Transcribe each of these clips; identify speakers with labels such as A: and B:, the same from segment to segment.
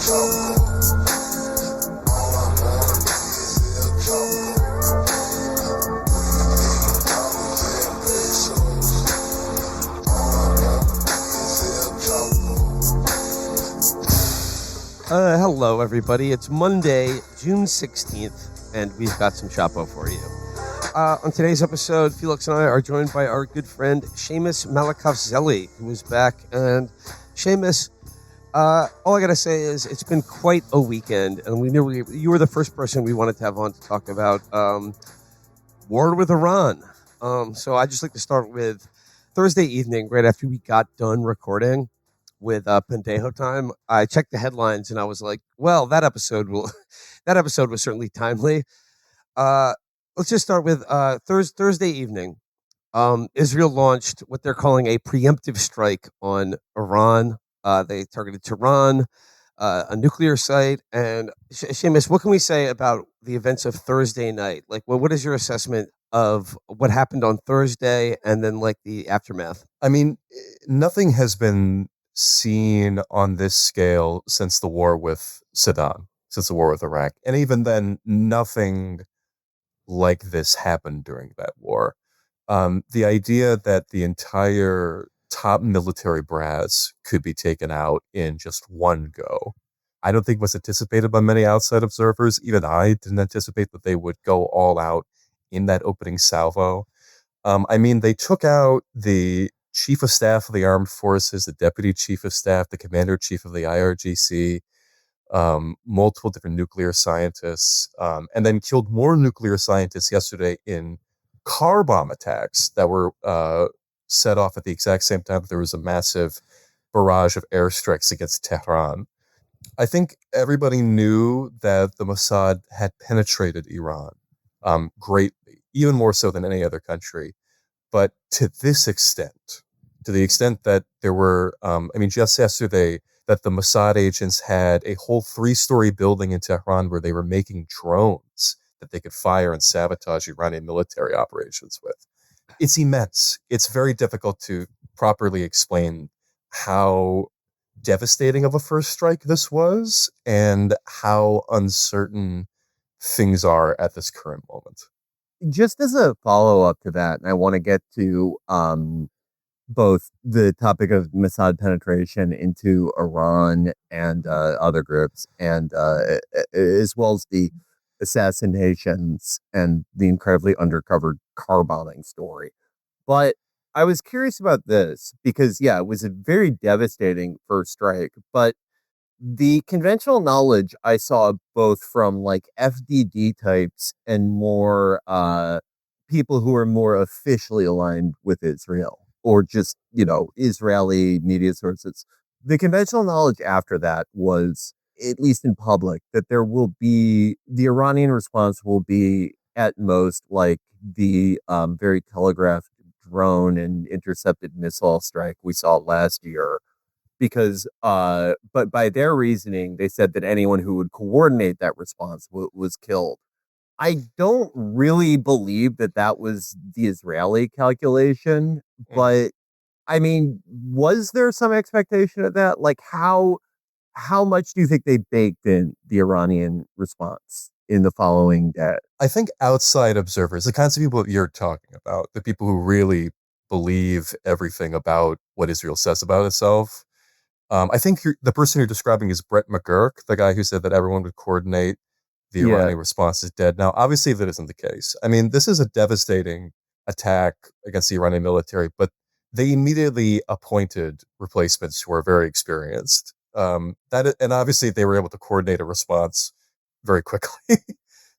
A: Hello, everybody. It's Monday, June 16th, and we've got some Chapo for you. On today's episode, Felix and I are joined by our good friend, Seamus Malakavzeli, who is back. And Seamus, all I got to say is it's been quite a weekend, and we knew you were the first person we wanted to have on to talk about war with Iran. So I'd just like to start with Thursday evening, right after we got done recording with Pendejo Time. I checked the headlines and I was like, well, that episode was certainly timely. Let's just start with Thursday evening. Israel launched what they're calling a preemptive strike on Iran. They targeted Tehran, a nuclear site. And Seamus, what can we say about the events of Thursday night? Like, what is your assessment of what happened on Thursday and then like the aftermath?
B: I mean, nothing has been seen on this scale since the war with Saddam, since the war with Iraq. And even then, nothing like this happened during that war. The idea that the entire top military brass could be taken out in just one go, I don't think was anticipated by many outside observers. Even I didn't anticipate that they would go all out in that opening salvo. I mean, they took out the chief of staff of the armed forces, the deputy chief of staff, the commander-in-chief of the IRGC, multiple different nuclear scientists, and then killed more nuclear scientists yesterday in car bomb attacks that were set off at the exact same time that there was a massive barrage of airstrikes against Tehran. I think everybody knew that the Mossad had penetrated Iran greatly, even more so than any other country. But to this extent, to the extent that there were, just yesterday, that the Mossad agents had a whole 3-story building in Tehran where they were making drones that they could fire and sabotage Iranian military operations with. It's immense. It's very difficult to properly explain how devastating of a first strike this was and how uncertain things are at this current moment.
C: Just as a follow-up to that, and I want to get to both the topic of Mossad penetration into Iran and other groups, and as well as the assassinations and the incredibly undercover car bombing story. But I was curious about this because, yeah, it was a very devastating first strike, but the conventional knowledge I saw both from like FDD types and more people who are more officially aligned with Israel or just, Israeli media sources. The conventional knowledge after that was, at least in public, that the Iranian response will be at most like the very telegraphed drone and intercepted missile strike we saw last year. Because, but by their reasoning, they said that anyone who would coordinate that response was killed. I don't really believe that was the Israeli calculation, but I mean, was there some expectation of that? Like, how much do you think they baked in the Iranian response in the following day?
B: I think outside observers, the kinds of people you're talking about, the people who really believe everything about what Israel says about itself, I think the person you're describing is Brett McGurk, the guy who said that everyone would coordinate the Iranian response is dead. Now, obviously, that isn't the case. I mean, this is a devastating attack against the Iranian military, but they immediately appointed replacements who are very experienced. And obviously, they were able to coordinate a response very quickly.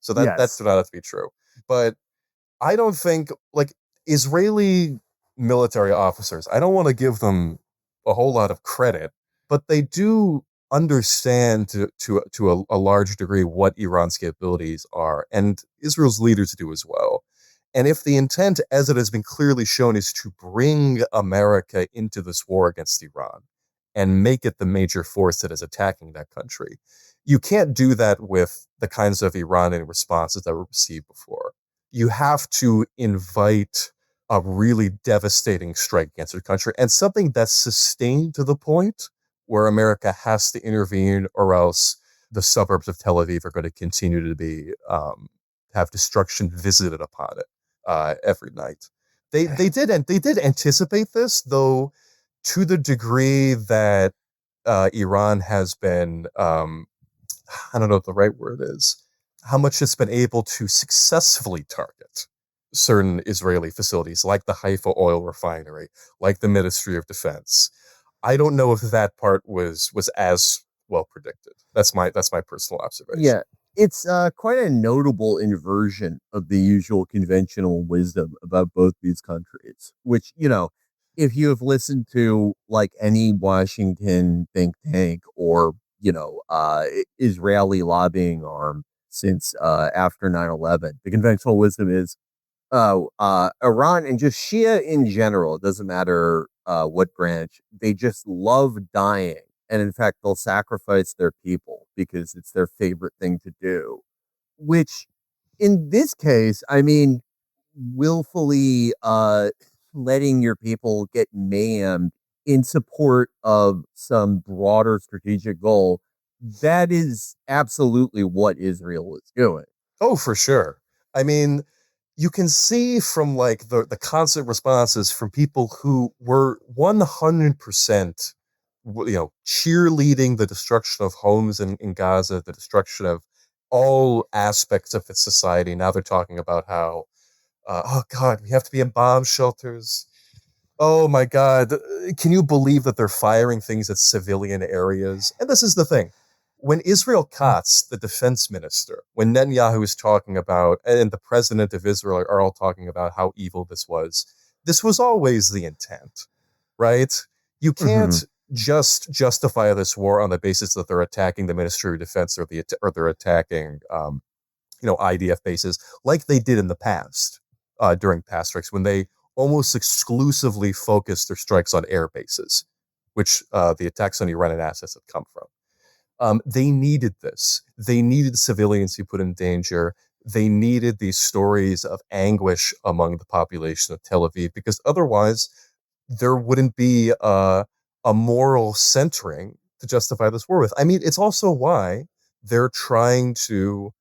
B: So that turned out to be true. But I don't think, like, Israeli military officers, I don't want to give them a whole lot of credit, but they do understand to a large degree what Iran's capabilities are, and Israel's leaders do as well. And if the intent, as it has been clearly shown, is to bring America into this war against Iran and make it the major force that is attacking that country, you can't do that with the kinds of Iranian responses that were received before. You have to invite a really devastating strike against the country, and something that's sustained to the point where America has to intervene, or else the suburbs of Tel Aviv are going to continue to be have destruction visited upon it every night. They did anticipate this, though, to the degree that Iran has been I don't know what the right word is, how much it's been able to successfully target certain Israeli facilities like the Haifa oil refinery, like the Ministry of Defense. I don't know if that part was as well predicted. That's my personal observation.
C: Yeah, it's quite a notable inversion of the usual conventional wisdom about both these countries, which, if you have listened to like any Washington think tank or, Israeli lobbying arm since after 9/11, the conventional wisdom is Iran and just Shia in general, it doesn't matter what branch, they just love dying. And in fact, they'll sacrifice their people because it's their favorite thing to do. Which, in this case, I mean, willfully letting your people get maimed in support of some broader strategic goal, that is absolutely what Israel is doing.
B: Oh, for sure. I mean, you can see from like the constant responses from people who were 100% cheerleading the destruction of homes in Gaza, the destruction of all aspects of its society. Now they're talking about how oh God, we have to be in bomb shelters. Oh my God, can you believe that they're firing things at civilian areas? And this is the thing. When Israel Katz, the defense minister, when Netanyahu is talking about, and the president of Israel are all talking about how evil this was always the intent, right? You can't just justify this war on the basis that they're attacking the Ministry of Defense or they're attacking, IDF bases like they did in the past during past strikes when they almost exclusively focused their strikes on air bases, which the attacks on Iranian assets have come from. They needed this. They needed civilians who put in danger. They needed these stories of anguish among the population of Tel Aviv because otherwise there wouldn't be a moral centering to justify this war with. I mean, it's also why they're trying to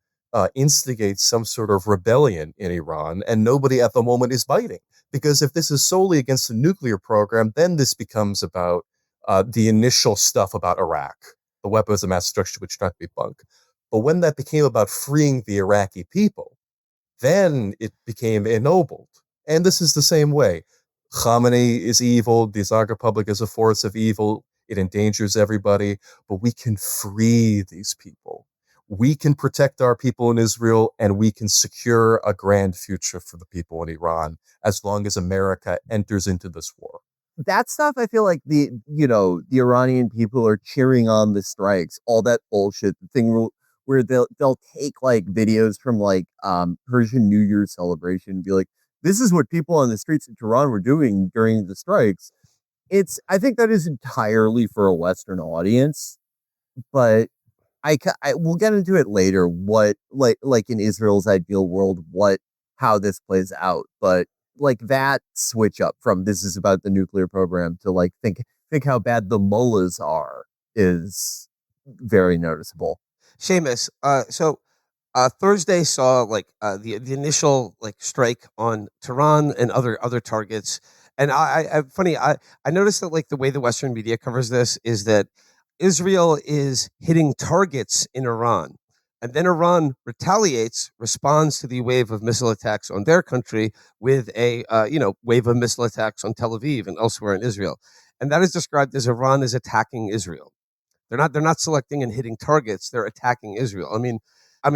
B: instigate some sort of rebellion in Iran, and nobody at the moment is biting. Because if this is solely against the nuclear program, then this becomes about the initial stuff about Iraq, the weapons of mass destruction, which not to be bunk. But when that became about freeing the Iraqi people, then it became ennobled. And this is the same way. Khamenei is evil. The Islamic Republic is a force of evil. It endangers everybody. But we can free these people. We can protect our people in Israel, and we can secure a grand future for the people in Iran as long as America enters into this war.
C: That stuff, I feel like the Iranian people are cheering on the strikes, all that bullshit, the thing where they'll take like videos from like Persian New Year celebration and be like, this is what people on the streets of Tehran were doing during the strikes. I think that is entirely for a Western audience, but we'll get into it later. What like in Israel's ideal world, how this plays out, but like that switch up from this is about the nuclear program to like think how bad the mullahs are is very noticeable.
A: Seamus, so Thursday saw like the initial like strike on Tehran and other targets, and I noticed that like the way the Western media covers this is that Israel is hitting targets in Iran, and then Iran retaliates, responds to the wave of missile attacks on their country with a wave of missile attacks on Tel Aviv and elsewhere in Israel, and that is described as Iran is attacking Israel. They're not selecting and hitting targets. They're attacking Israel. I mean,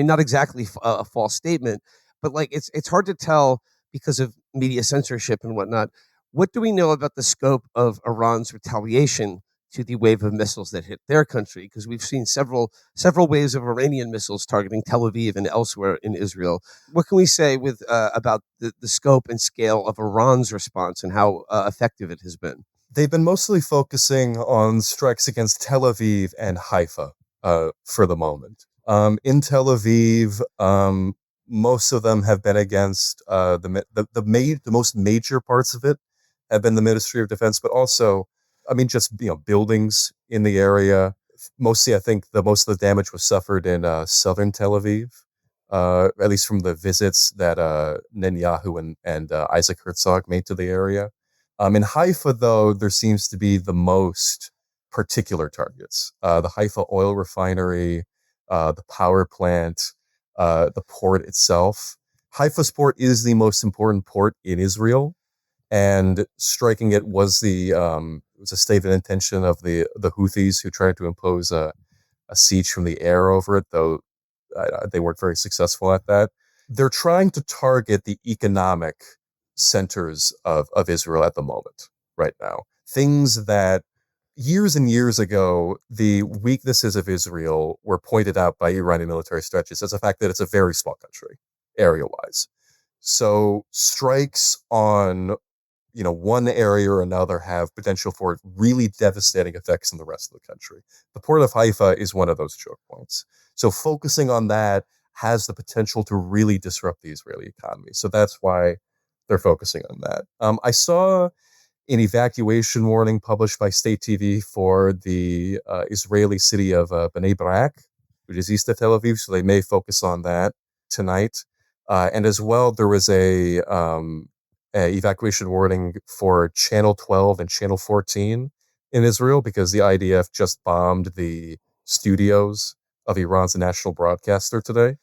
A: not exactly a false statement, but like it's hard to tell because of media censorship and whatnot. What do we know about the scope of Iran's retaliation to the wave of missiles that hit their country? Because we've seen several waves of Iranian missiles targeting Tel Aviv and elsewhere in Israel. What can we say with about the scope and scale of Iran's response and how effective it has been?
B: They've been mostly focusing on strikes against Tel Aviv and Haifa for the moment. In Tel Aviv, most of them have been against the most major parts of it have been the Ministry of Defense, but also I mean, just buildings in the area. Mostly, I think the most of the damage was suffered in southern Tel Aviv, at least from the visits that Netanyahu and Isaac Herzog made to the area. In Haifa, though, there seems to be the most particular targets. The Haifa oil refinery, the power plant, the port itself. Haifa's port is the most important port in Israel, and striking it was a stated intention of the Houthis, who tried to impose a siege from the air over it, though they weren't very successful at that. They're trying to target the economic centers of Israel at the moment, right now. Things that years and years ago, the weaknesses of Israel were pointed out by Iranian military strategists as the fact that it's a very small country, area-wise. So strikes on one area or another have potential for really devastating effects in the rest of the country. The port of Haifa is one of those choke points. So focusing on that has the potential to really disrupt the Israeli economy. So that's why they're focusing on that. I saw an evacuation warning published by state TV for the Israeli city of Bnei Brak, which is east of Tel Aviv. So they may focus on that tonight. And as well, there was a evacuation warning for Channel 12 and Channel 14 in Israel, because the IDF just bombed the studios of Iran's national broadcaster today.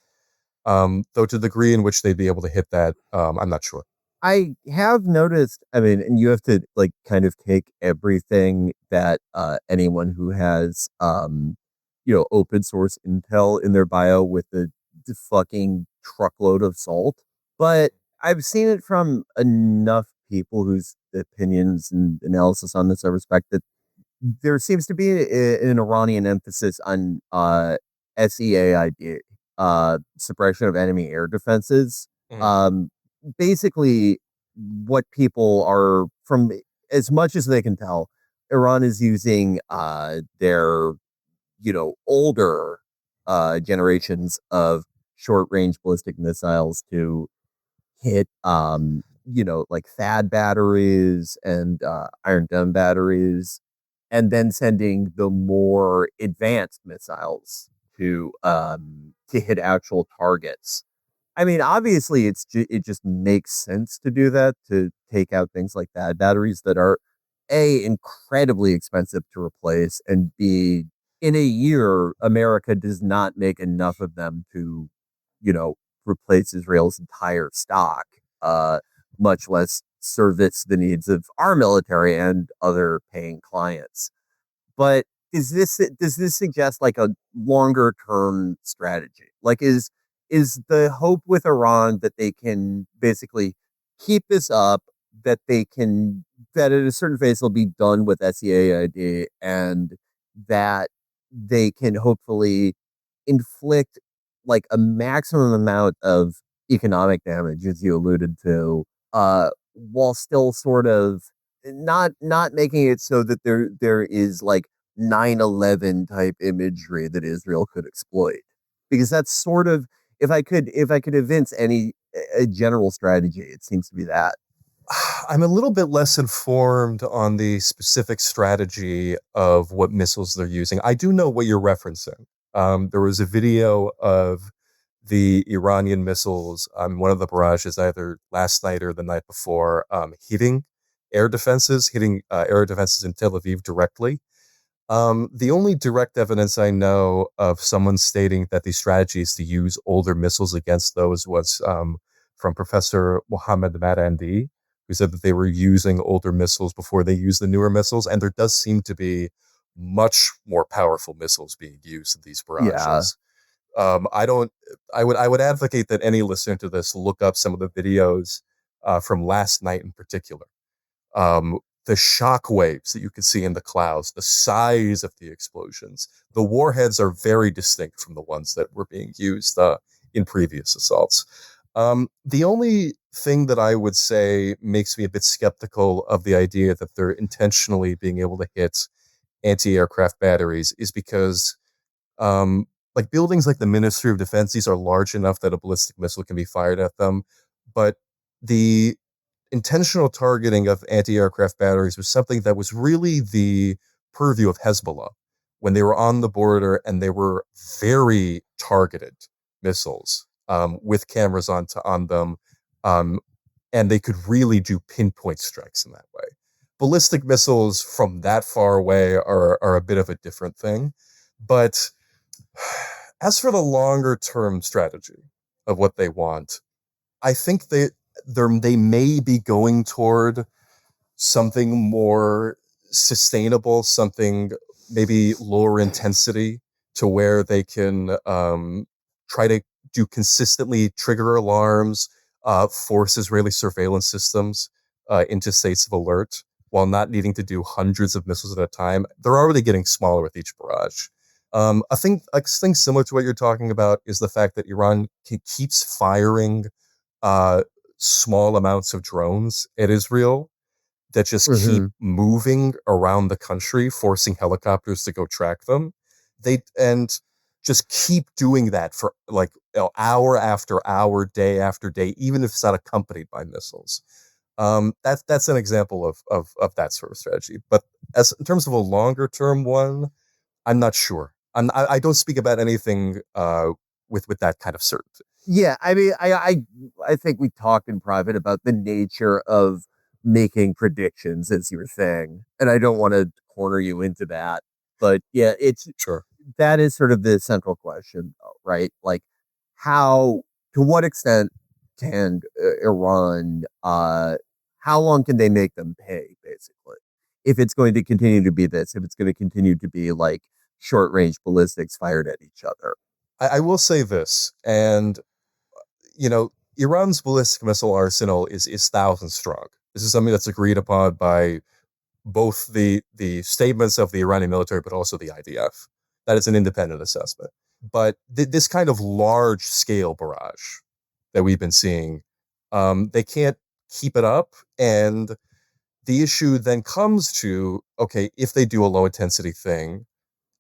B: Though to the degree in which they'd be able to hit that, I'm not sure.
C: I have noticed, I mean, and you have to like kind of take everything that anyone who has open source intel in their bio with the fucking truckload of salt. But I've seen it from enough people whose opinions and analysis on this I respect, that there seems to be an Iranian emphasis on SEAID, suppression of enemy air defenses.
B: Mhm.
C: Basically, what people are, from as much as they can tell, Iran is using their older generations of short range ballistic missiles to hit like THAAD batteries and Iron Dome batteries, and then sending the more advanced missiles to hit actual targets. I mean, obviously, it just makes sense to do that, to take out things like that, batteries that are A, incredibly expensive to replace, and B, in a year, America does not make enough of them to, you know, replace Israel's entire stock, much less service the needs of our military and other paying clients. But does this suggest like a longer term strategy? Like, is the hope with Iran that they can basically keep this up, that they can, that at a certain phase they'll be done with SEAID, and that they can hopefully inflict like a maximum amount of economic damage, as you alluded to, while still sort of not making it so that there is like 9/11 type imagery that Israel could exploit, because that's sort of, if I could evince any a general strategy, it seems to be that.
B: I'm a little bit less informed on the specific strategy of what missiles they're using. I do know what you're referencing. There was a video of the Iranian missiles on one of the barrages either last night or the night before, hitting air defenses in Tel Aviv directly. The only direct evidence I know of someone stating that the strategy is to use older missiles against those was from Professor Mohammed Marandi, who said that they were using older missiles before they used the newer missiles, and there does seem to be much more powerful missiles being used in these
C: Yeah,
B: barrages. I don't. I would advocate that any listener to this look up some of the videos from last night in particular. The shock waves that you can see in the clouds, the size of the explosions, the warheads are very distinct from the ones that were being used in previous assaults. The only thing that I would say makes me a bit skeptical of the idea that they're intentionally being able to hit anti-aircraft batteries is because, like buildings like the Ministry of Defense, these are large enough that a ballistic missile can be fired at them, but the intentional targeting of anti-aircraft batteries was something that was really the purview of Hezbollah when they were on the border, and they were very targeted missiles with cameras on them, um, and they could really do pinpoint strikes in that way. Ballistic missiles from that far away are a bit of a different thing, but as for the longer term strategy of what they want, I think they may be going toward something more sustainable, something maybe lower intensity, to where they can try to do consistently trigger alarms, force Israeli surveillance systems into states of alert while not needing to do hundreds of missiles at a time. They're already getting smaller with each barrage. A thing similar to what you're talking about is the fact that Iran keeps firing uh, small amounts of drones at Israel that just keep moving around the country, forcing helicopters to go track them. They and just keep doing that for like hour after hour, day after day, even if it's not accompanied by missiles. That's an example of that sort of strategy. But as in terms of a longer term one, I'm not sure. I don't speak about anything with that kind of certainty.
C: Yeah, I mean, I think we talked in private about the nature of making predictions, as you were saying, and I don't want to corner you into that, but yeah, it's
B: Sure.
C: that is sort of the central question, though, right? Like, how, to what extent can Iran, how long can they make them pay, basically? If it's going to continue to be this, if it's going to continue to be like short range ballistics fired at each other.
B: I will say this, and Iran's ballistic missile arsenal is thousands strong. This is something that's agreed upon by both the statements of the Iranian military, but also the IDF. That is an independent assessment. But this kind of large scale barrage that we've been seeing, they can't keep it up. And the issue then comes to, okay, if they do a low intensity thing,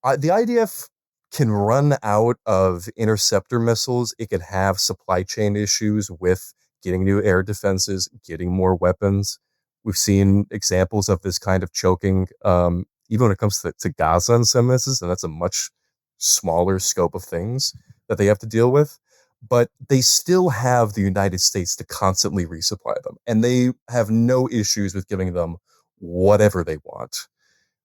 B: the IDF can run out of interceptor missiles. It can have supply chain issues with getting new air defenses, getting more weapons. We've seen examples of this kind of choking, even when it comes to Gaza in some instances, and that's a much smaller scope of things that they have to deal with. But they still have the United States to constantly resupply them, and they have no issues with giving them whatever they want.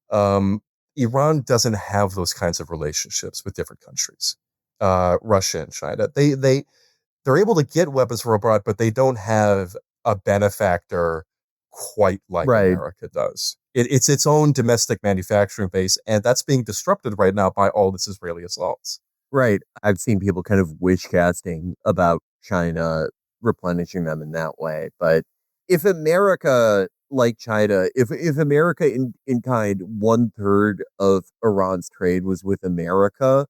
B: Um, Iran doesn't have those kinds of relationships with different countries, Russia and China. They're able to get weapons from abroad, but they don't have a benefactor quite like
C: Right.
B: America does. It's its own domestic manufacturing base, and that's being disrupted right now by all this Israeli assaults.
C: Right. I've seen people kind of wish casting about China replenishing them in that way. But if America, like China, if America in kind, one third of Iran's trade was with America,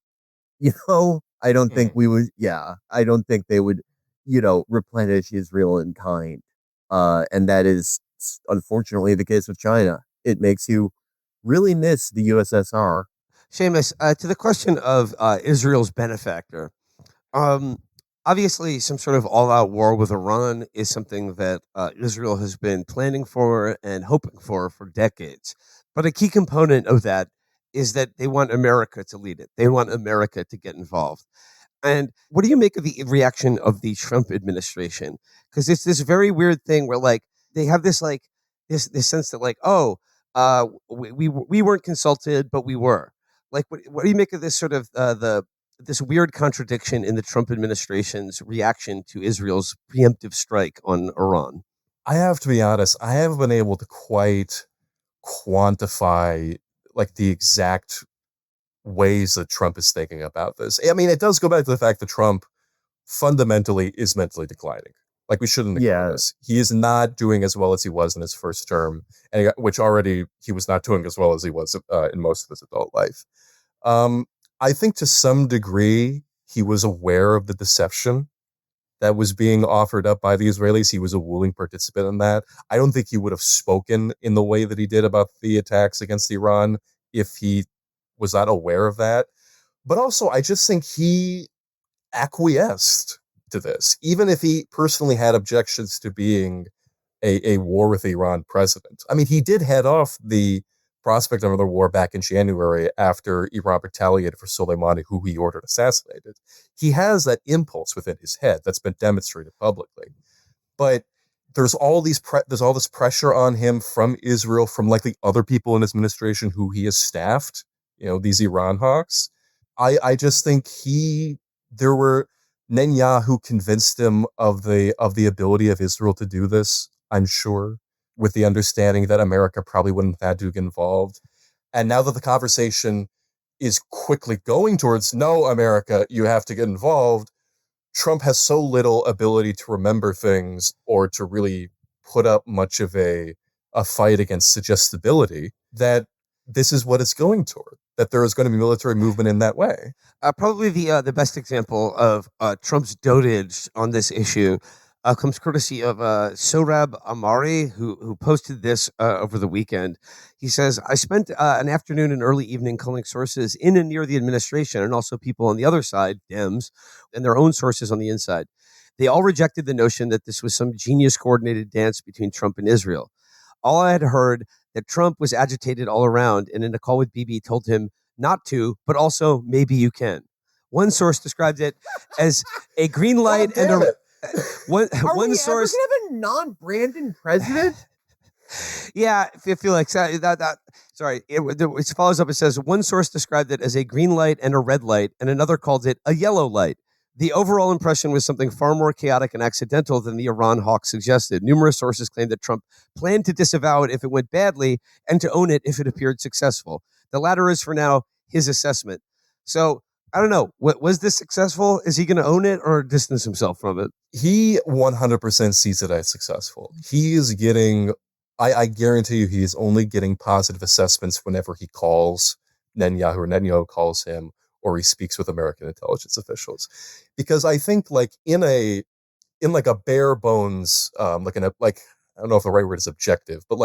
C: I don't think we would, yeah, I don't think they would, replenish Israel in kind. And that is unfortunately the case with China. It makes you really miss the USSR.
A: Seamus, to the question of Israel's benefactor, um, obviously, some sort of all-out war with Iran is something that Israel has been planning for and hoping for decades. But a key component of that is that they want America to lead it. They want America to get involved. And what do you make of the reaction of the Trump administration? Because it's this very weird thing where like they have this like this sense that like we weren't consulted but we were. Like what do you make of this sort of the this weird contradiction in the Trump administration's reaction to Israel's preemptive strike on Iran?
B: I have to be honest, I haven't been able to quite quantify like the exact ways that Trump is thinking about this. I mean, it does go back to the fact that Trump fundamentally is mentally declining. Like we shouldn't ignore this. He is not doing as well as he was in his first term, and which already he was not doing as well as he was in most of his adult life. Um, I think to some degree he was aware of the deception that was being offered up by the Israelis. He was a willing participant in that. I don't think he would have spoken in the way that he did about the attacks against Iran if he was not aware of that. But also, I just think he acquiesced to this, even if he personally had objections to being a war with Iran president. I mean, he did head off the prospect of another war back in January after Iran retaliated for Soleimani, who he ordered assassinated. He has that impulse within his head that's been demonstrated publicly. But there's all this pressure on him from Israel, from likely other people in his administration who he has staffed, these Iran hawks. I just think there were Netanyahu convinced him of the ability of Israel to do this, I'm sure, with the understanding that America probably wouldn't have had to get involved. And now that the conversation is quickly going towards, no, America, you have to get involved, Trump has so little ability to remember things or to really put up much of a fight against suggestibility that this is what it's going toward, that there is going to be military movement in that way.
A: Probably the best example of Trump's dotage on this issue comes courtesy of Sohrab Amari, who posted this over the weekend. He says, I spent an afternoon and early evening calling sources in and near the administration and also people on the other side, Dems, and their own sources on the inside. They all rejected the notion that this was some genius coordinated dance between Trump and Israel. All I had heard that Trump was agitated all around, and in a call with Bibi told him not to, but also maybe you can. One source described it as a green light and a one source.
C: Are we ever gonna have a non-Brandon president?
A: Yeah, I feel like that. Sorry, it follows up. It says one source described it as a green light and a red light, and another called it a yellow light. The overall impression was something far more chaotic and accidental than the Iran hawk suggested. Numerous sources claimed that Trump planned to disavow it if it went badly and to own it if it appeared successful. The latter is, for now, his assessment. So, I don't know. Was this successful? Is he going to own it or distance himself from it?
B: He 100% sees it as successful. He is getting, I guarantee you, he is only getting positive assessments whenever he calls Netanyahu or Netanyahu calls him or he speaks with American intelligence officials. Because I think in a bare bones, I don't know if the right word is objective, but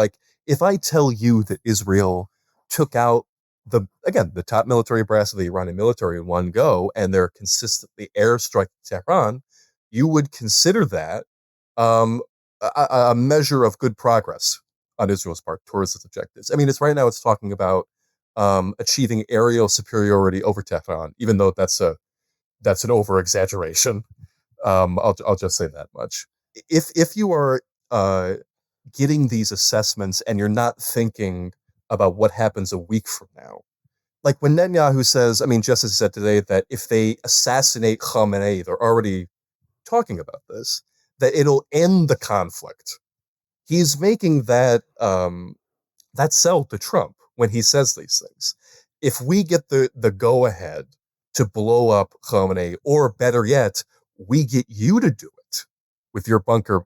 B: if I tell you that Israel took out the top military brass of the Iranian military in one go, and they're consistently airstriking Tehran, you would consider that a measure of good progress on Israel's part towards its objectives. I mean, it's talking about achieving aerial superiority over Tehran, even though that's an over exaggeration. I'll just say that much. If you are getting these assessments and you're not thinking about what happens a week from now, like when Netanyahu says, I mean, just as he said today, that if they assassinate Khamenei, they're already talking about this, that it'll end the conflict. He's making that sell to Trump when he says these things. If we get the go ahead to blow up Khamenei, or better yet, we get you to do it with your bunker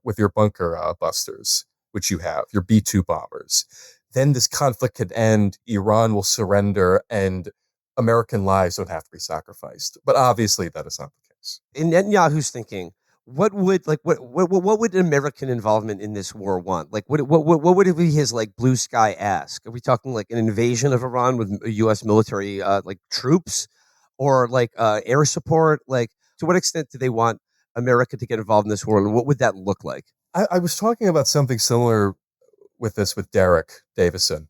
B: busters, which you have, your B-2 bombers, then this conflict could end, Iran will surrender, and American lives don't have to be sacrificed. But obviously that is not the case.
A: In Netanyahu's thinking, what would American involvement in this war want? What would be his blue sky ask? Are we talking an invasion of Iran with U.S. military troops, or air support? To what extent do they want America to get involved in this war, and what would that look like?
B: I was talking about something similar with Derek Davison,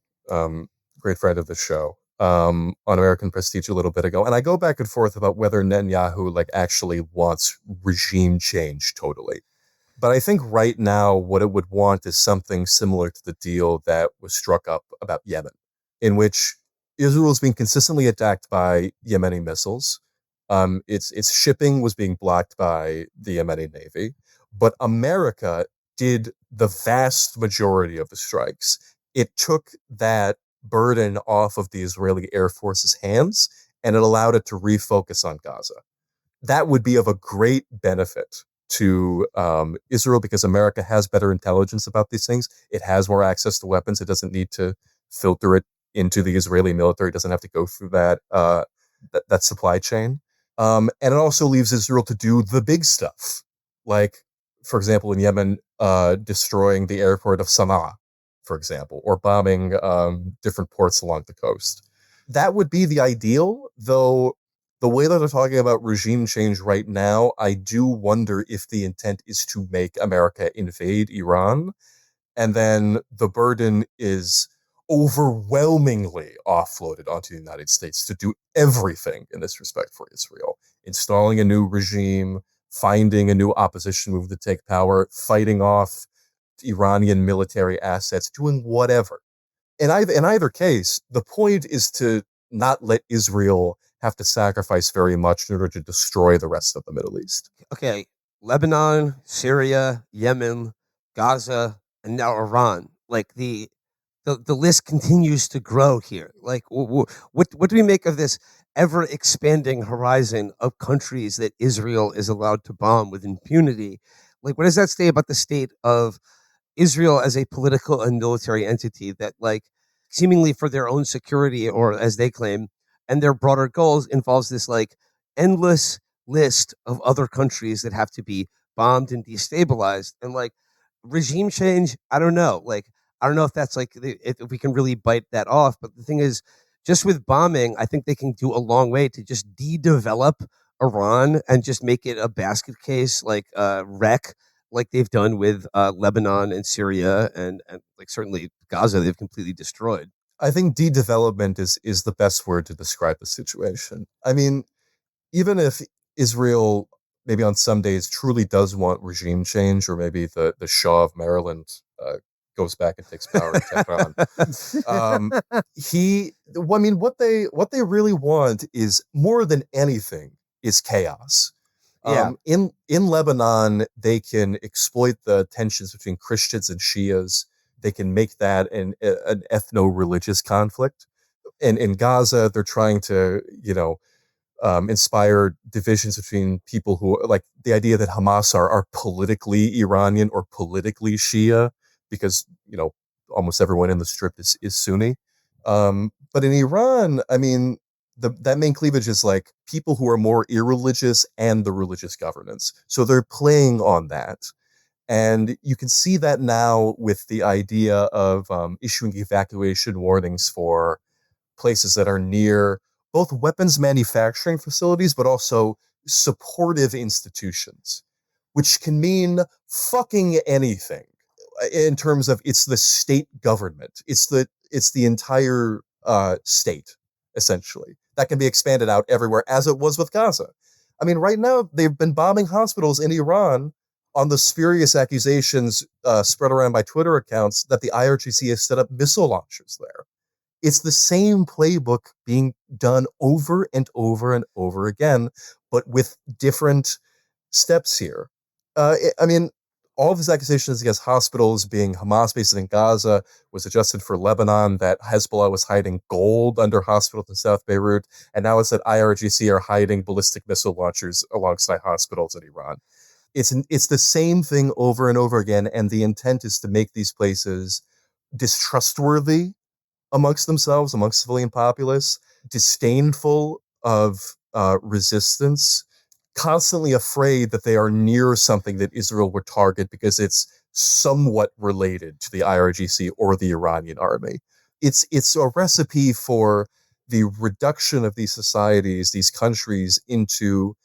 B: great friend of the show, on American Prestige a little bit ago, and I go back and forth about whether Netanyahu actually wants regime change totally. But I think right now what it would want is something similar to the deal that was struck up about Yemen, in which Israel is being consistently attacked by Yemeni missiles. Its shipping was being blocked by the Yemeni Navy, but America did the vast majority of the strikes. It took that burden off of the Israeli Air Force's hands, and it allowed it to refocus on Gaza. That would be of a great benefit to Israel, because America has better intelligence about these things. It has more access to weapons. It doesn't need to filter it into the Israeli military. It doesn't have to go through that supply chain. And it also leaves Israel to do the big stuff, like, for example, in Yemen, destroying the airport of Sana'a, for example, or bombing different ports along the coast. That would be the ideal, though the way that they're talking about regime change right now, I do wonder if the intent is to make America invade Iran. and then the burden is overwhelmingly offloaded onto the United States to do everything in this respect for Israel, installing a new regime, finding a new opposition movement to take power, fighting off Iranian military assets, doing whatever. In either case, the point is to not let Israel have to sacrifice very much in order to destroy the rest of the Middle East.
A: Okay, Lebanon, Syria, Yemen, Gaza, and now Iran. Like the list continues to grow here. Like, what do we make of this ever expanding horizon of countries that Israel is allowed to bomb with impunity? Like, what does that say about the state of Israel as a political and military entity that, like, seemingly for their own security, or as they claim, and their broader goals, involves this like endless list of other countries that have to be bombed and destabilized, and like regime change? I don't know. Like, I don't know if that's like if we can really bite that off. But the thing is, just with bombing, I think they can do a long way to just de-develop Iran and just make it a basket case, like wreck, like they've done with Lebanon and Syria, and like certainly Gaza, they've completely destroyed.
B: I think de-development is the best word to describe the situation. I mean, even if Israel maybe on some days truly does want regime change, or maybe the Shah of Maryland goes back and takes power in Tehran, I mean, what they really want is more than anything is chaos.
A: Yeah,
B: In Lebanon, they can exploit the tensions between Christians and Shias. They can make that an ethno-religious conflict. And in Gaza, they're trying to, inspire divisions between people who like the idea that Hamas are politically Iranian or politically Shia, because almost everyone in the strip is Sunni. But in Iran, I mean, that main cleavage is like people who are more irreligious and the religious governance. So they're playing on that. And you can see that now with the idea of issuing evacuation warnings for places that are near both weapons manufacturing facilities, but also supportive institutions, which can mean fucking anything in terms of it's the state government. It's the entire state, essentially. That can be expanded out everywhere, as it was with Gaza. I mean, right now, they've been bombing hospitals in Iran on the spurious accusations spread around by Twitter accounts that the IRGC has set up missile launchers there. It's the same playbook being done over and over and over again, but with different steps here. I mean, all of his accusations against hospitals being Hamas based in Gaza was adjusted for Lebanon, that Hezbollah was hiding gold under hospitals in South Beirut, and now it's that IRGC are hiding ballistic missile launchers alongside hospitals in Iran. It's the same thing over and over again, and the intent is to make these places distrustworthy amongst themselves, amongst civilian populace, disdainful of resistance, constantly afraid that they are near something that Israel would target because it's somewhat related to the IRGC or the Iranian army. It's a recipe for the reduction of these societies, these countries, into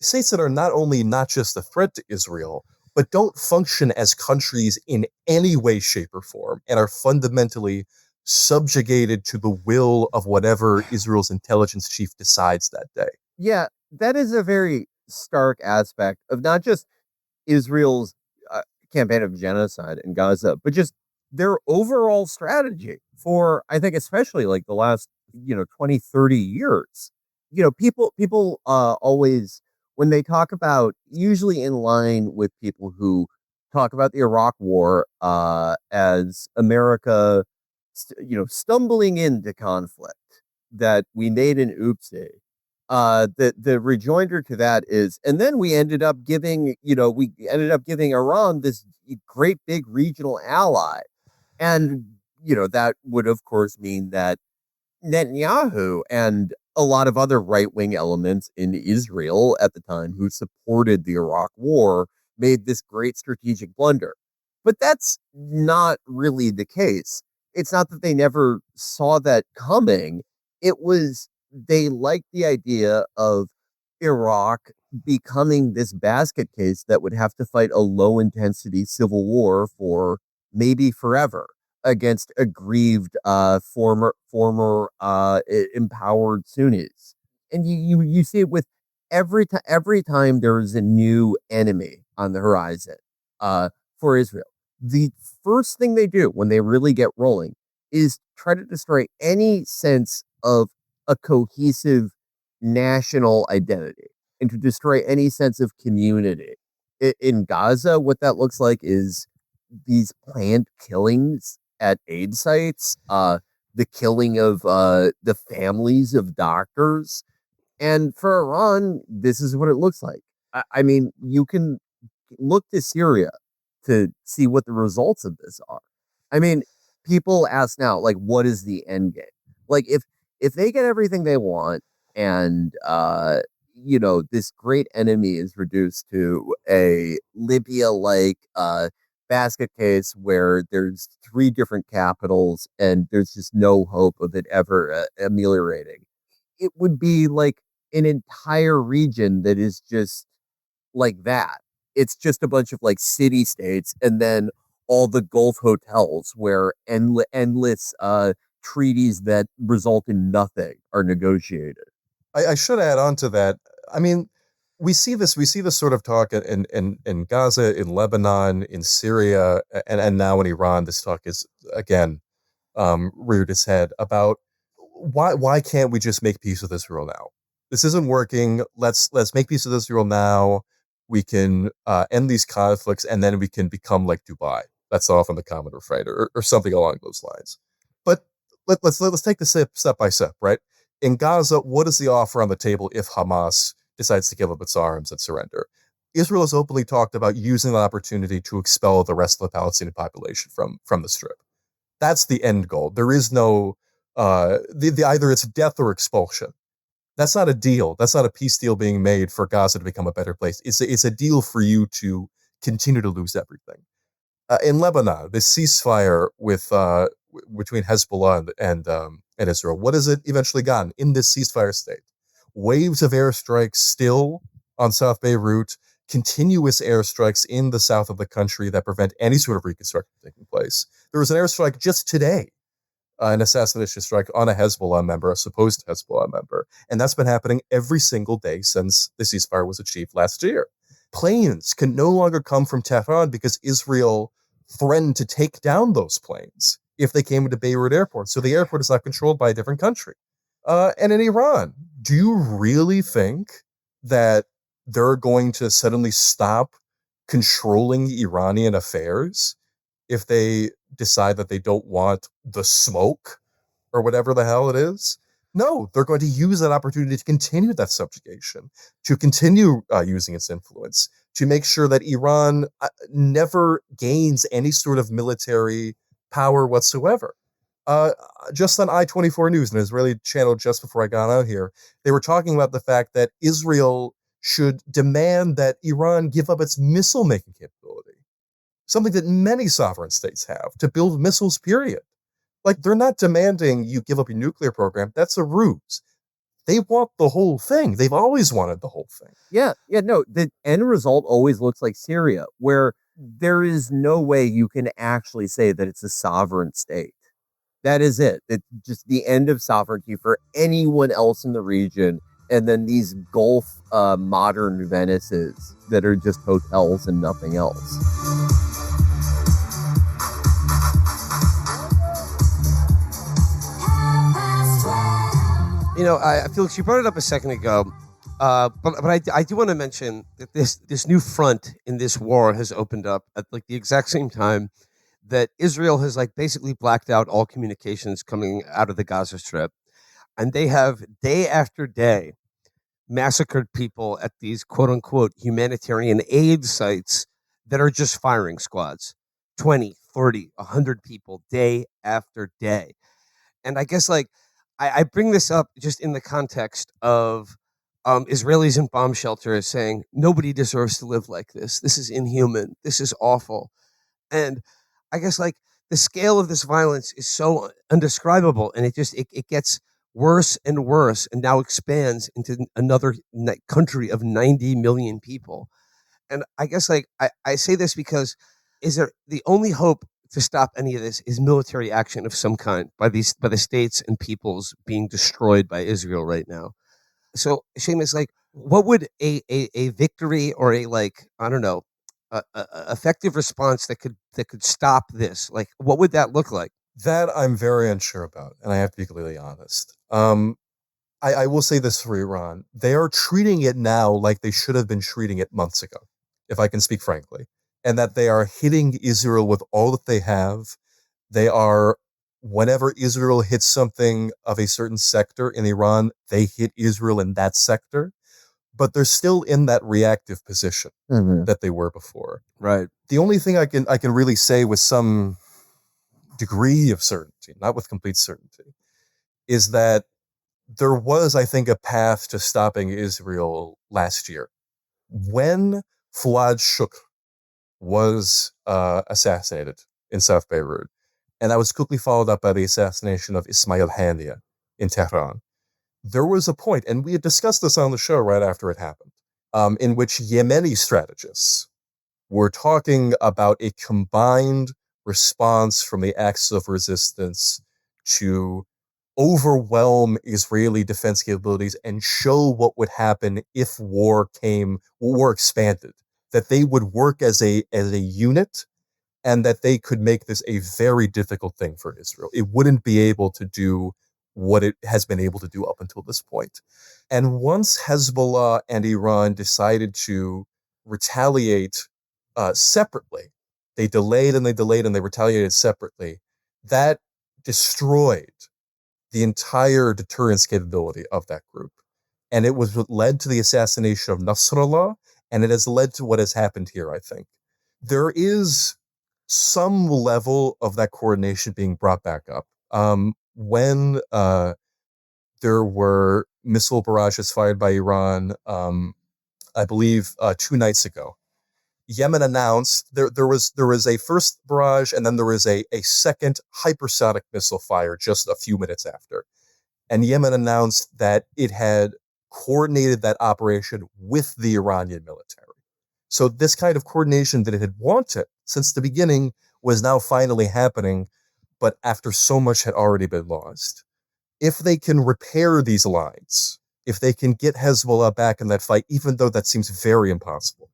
B: states that are not just a threat to Israel, but don't function as countries in any way, shape, or form, and are fundamentally subjugated to the will of whatever Israel's intelligence chief decides that day.
C: Yeah, that is a very stark aspect of not just Israel's campaign of genocide in Gaza, but just their overall strategy for, I think, especially like the last, 20, 30 years. People always, when they talk about, usually in line with people who talk about the Iraq War as America, stumbling into conflict, that we made an oopsie. The rejoinder to that is, and then we ended up giving Iran this great big regional ally, and that would of course mean that Netanyahu and a lot of other right wing elements in Israel at the time who supported the Iraq War made this great strategic blunder. But that's not really the case. It's not that they never saw that coming. It was they liked the idea of Iraq becoming this basket case that would have to fight a low intensity civil war for maybe forever, against aggrieved empowered Sunnis. And you see it with every time there is a new enemy on the horizon for Israel. The first thing they do when they really get rolling is try to destroy any sense of a cohesive national identity and to destroy any sense of community. In Gaza, what that looks like is these planned killings at aid sites, the killing of the families of doctors. And for Iran, this is what it looks like. I mean, you can look to Syria to see what the results of this are. I mean, people ask now, like, what is the end game? Like, if they get everything they want, and this great enemy is reduced to a Libya-like basket case where there's three different capitals and there's just no hope of it ever ameliorating, it would be like an entire region that is just like that. It's just a bunch of like city states, and then all the Gulf hotels where endless treaties that result in nothing are negotiated.
B: I should add on to that. I mean, we see this sort of talk in Gaza, in Lebanon, in Syria, and now in Iran. This talk is again reared its head about why can't we just make peace with Israel now? This isn't working. Let's make peace with Israel now. We can end these conflicts, and then we can become like Dubai. That's often the common refrain, or something along those lines. But let's take this step by step, right? In Gaza, what is the offer on the table if Hamas decides to give up its arms and surrender? Israel has openly talked about using the opportunity to expel the rest of the Palestinian population from the Strip. That's the end goal. There is no either it's death or expulsion. That's not a deal. That's not a peace deal being made for Gaza to become a better place. It's a deal for you to continue to lose everything. In Lebanon, this ceasefire between Hezbollah and Israel, what has it eventually gotten in this ceasefire state? Waves of airstrikes still on South Beirut, continuous airstrikes in the south of the country that prevent any sort of reconstruction taking place. There was an airstrike just today, an assassination strike on a Hezbollah member, a supposed Hezbollah member, and that's been happening every single day since the ceasefire was achieved last year. Planes can no longer come from Tehran because Israel threatened to take down those planes if they came into Beirut airport. So the airport is now controlled by a different country. And in Iran, do you really think that they're going to suddenly stop controlling Iranian affairs if they decide that they don't want the smoke or whatever the hell it is? No, they're going to use that opportunity to continue that subjugation, to continue using its influence, to make sure that Iran never gains any sort of military power whatsoever. Just on I-24 News, an Israeli channel just before I got out here, they were talking about the fact that Israel should demand that Iran give up its missile-making capability, something that many sovereign states have, to build missiles, period. Like, they're not demanding you give up your nuclear program. That's a ruse. They want the whole thing. They've always wanted the whole thing.
C: No, the end result always looks like Syria, where there is no way you can actually say that it's a sovereign state. That is it. It's just the end of sovereignty for anyone else in the region. And then these Gulf modern Venices that are just hotels and nothing else.
A: Felix, you brought it up a second ago, but I do want to mention that this new front in this war has opened up at like the exact same time that Israel has like basically blacked out all communications coming out of the Gaza Strip, and they have day after day massacred people at these quote unquote humanitarian aid sites that are just firing squads, 20, 30, 100 people day after day. And I guess like I bring this up just in the context of Israelis in bomb shelters saying nobody deserves to live like this. This is inhuman. This is awful. And I guess like the scale of this violence is so undescribable, and it gets worse and worse, and now expands into another country of 90 million people. And I guess like I say this because is there the only hope to stop any of this is military action of some kind by the states and peoples being destroyed by Israel right now. So Seamus, like, what would a victory or a, like, I don't know, a effective response that could stop this? Like, what would that look like?
B: That I'm very unsure about, and I have to be completely honest. I will say this for Iran. They are treating it now like they should have been treating it months ago, if I can speak frankly, and that they are hitting Israel with all that they have. They are, whenever Israel hits something of a certain sector in Iran, they hit Israel in that sector, but they're still in that reactive position that they were before.
A: Right.
B: The only thing I can really say with some degree of certainty, not with complete certainty, is that there was, I think, a path to stopping Israel last year. When Fuad Shukr was assassinated in South Beirut, and that was quickly followed up by the assassination of Ismail Haniyeh in Tehran, there was a point, and we had discussed this on the show right after it happened, in which Yemeni strategists were talking about a combined response from the axis of resistance to overwhelm Israeli defense capabilities and show what would happen if war expanded, that they would work as a unit, and that they could make this a very difficult thing for Israel. It wouldn't be able to do what it has been able to do up until this point. And once Hezbollah and Iran decided to retaliate separately, they delayed and they delayed and they retaliated separately, that destroyed the entire deterrence capability of that group. And it was what led to the assassination of Nasrallah, and it has led to what has happened here, I think. There is some level of that coordination being brought back up. When there were missile barrages fired by Iran, I believe 2 nights ago, Yemen announced there was a first barrage, and then there was a second hypersonic missile fire just a few minutes after. And Yemen announced that it had coordinated that operation with the Iranian military. So this kind of coordination that it had wanted since the beginning was now finally happening, but after so much had already been lost. If they can repair these lines, if they can get Hezbollah back in that fight, even though that seems very impossible,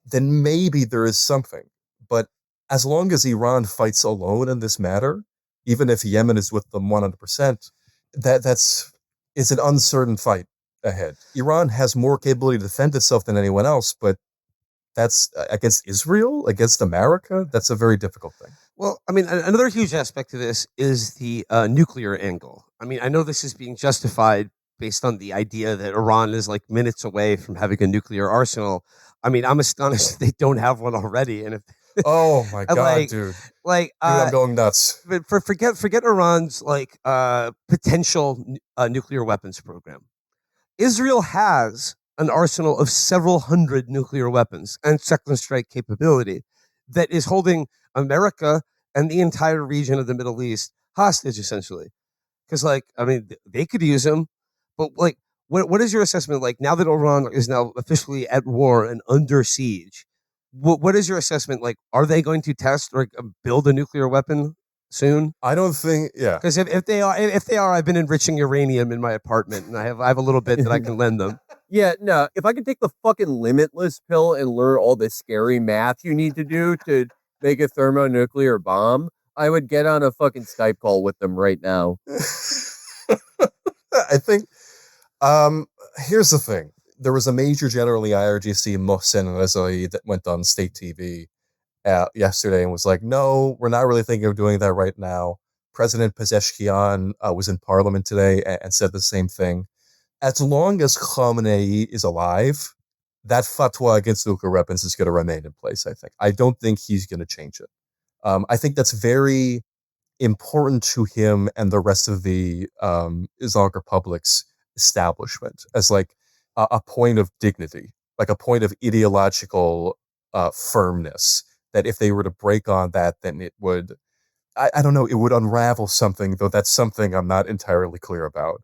B: then maybe there is something. But as long as Iran fights alone in this matter, even if Yemen is with them 100%, that's it's an uncertain fight ahead. Iran has more capability to defend itself than anyone else, but that's against Israel, against America. That's a very difficult thing.
A: Well, I mean, another huge aspect of this is the nuclear angle. I mean, I know this is being justified based on the idea that Iran is like minutes away from having a nuclear arsenal. I mean, I'm astonished they don't have one already. And if
B: Oh my god,
A: like,
B: dude!
A: like,
B: I'm going nuts.
A: but forget Iran's like potential nuclear weapons program. Israel has an arsenal of several hundred nuclear weapons and second strike capability that is holding America and the entire region of the Middle East hostage, essentially. Because, like, I mean, they could use them, but like, what is your assessment? Like, now that Iran is now officially at war and under siege, what is your assessment? Like, are they going to test or build a nuclear weapon soon?
B: I don't think. Yeah,
A: Because if they are, I've been enriching uranium in my apartment, and I have a little bit that I can lend them.
C: Yeah, no, if I could take the fucking limitless pill and learn all the scary math you need to do to make a thermonuclear bomb, I would get on a fucking Skype call with them right now.
B: I think. Here's the thing: there was a major general in the IRGC, Mohsen Rezai, that went on state TV yesterday and was like, "No, we're not really thinking of doing that right now." President Pezeshkian was in Parliament today and said the same thing. As long as Khamenei is alive, that fatwa against nuclear weapons is going to remain in place, I think. I don't think he's going to change it. I think that's very important to him and the rest of the Islamic Republic's establishment as like a point of dignity, like a point of ideological firmness, that if they were to break on that, then it would, I don't know, it would unravel something, though that's something I'm not entirely clear about.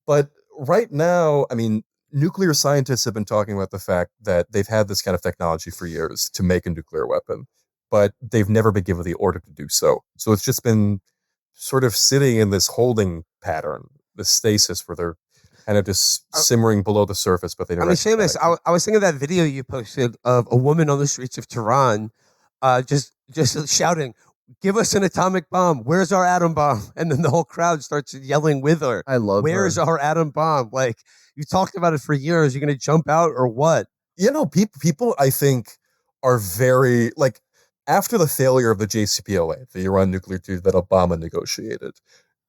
B: But right now, I mean, nuclear scientists have been talking about the fact that they've had this kind of technology for years to make a nuclear weapon. but they've never been given the order to do so. So it's just been sort of sitting in this holding pattern, this stasis where they're kind of just simmering below the surface, but they never.
A: I mean, Seamus, I was thinking of that video you posted of a woman on the streets of Tehran, just shouting, "Give us an atomic bomb! Where's our atom bomb?" And then the whole crowd starts yelling with her.
C: I love
A: Where's
C: her.
A: our atom bomb? Like, you talked about it for years. You're going to jump out or what?
B: People I think are very like after the failure of the JCPOA, the Iran nuclear treaty that Obama negotiated,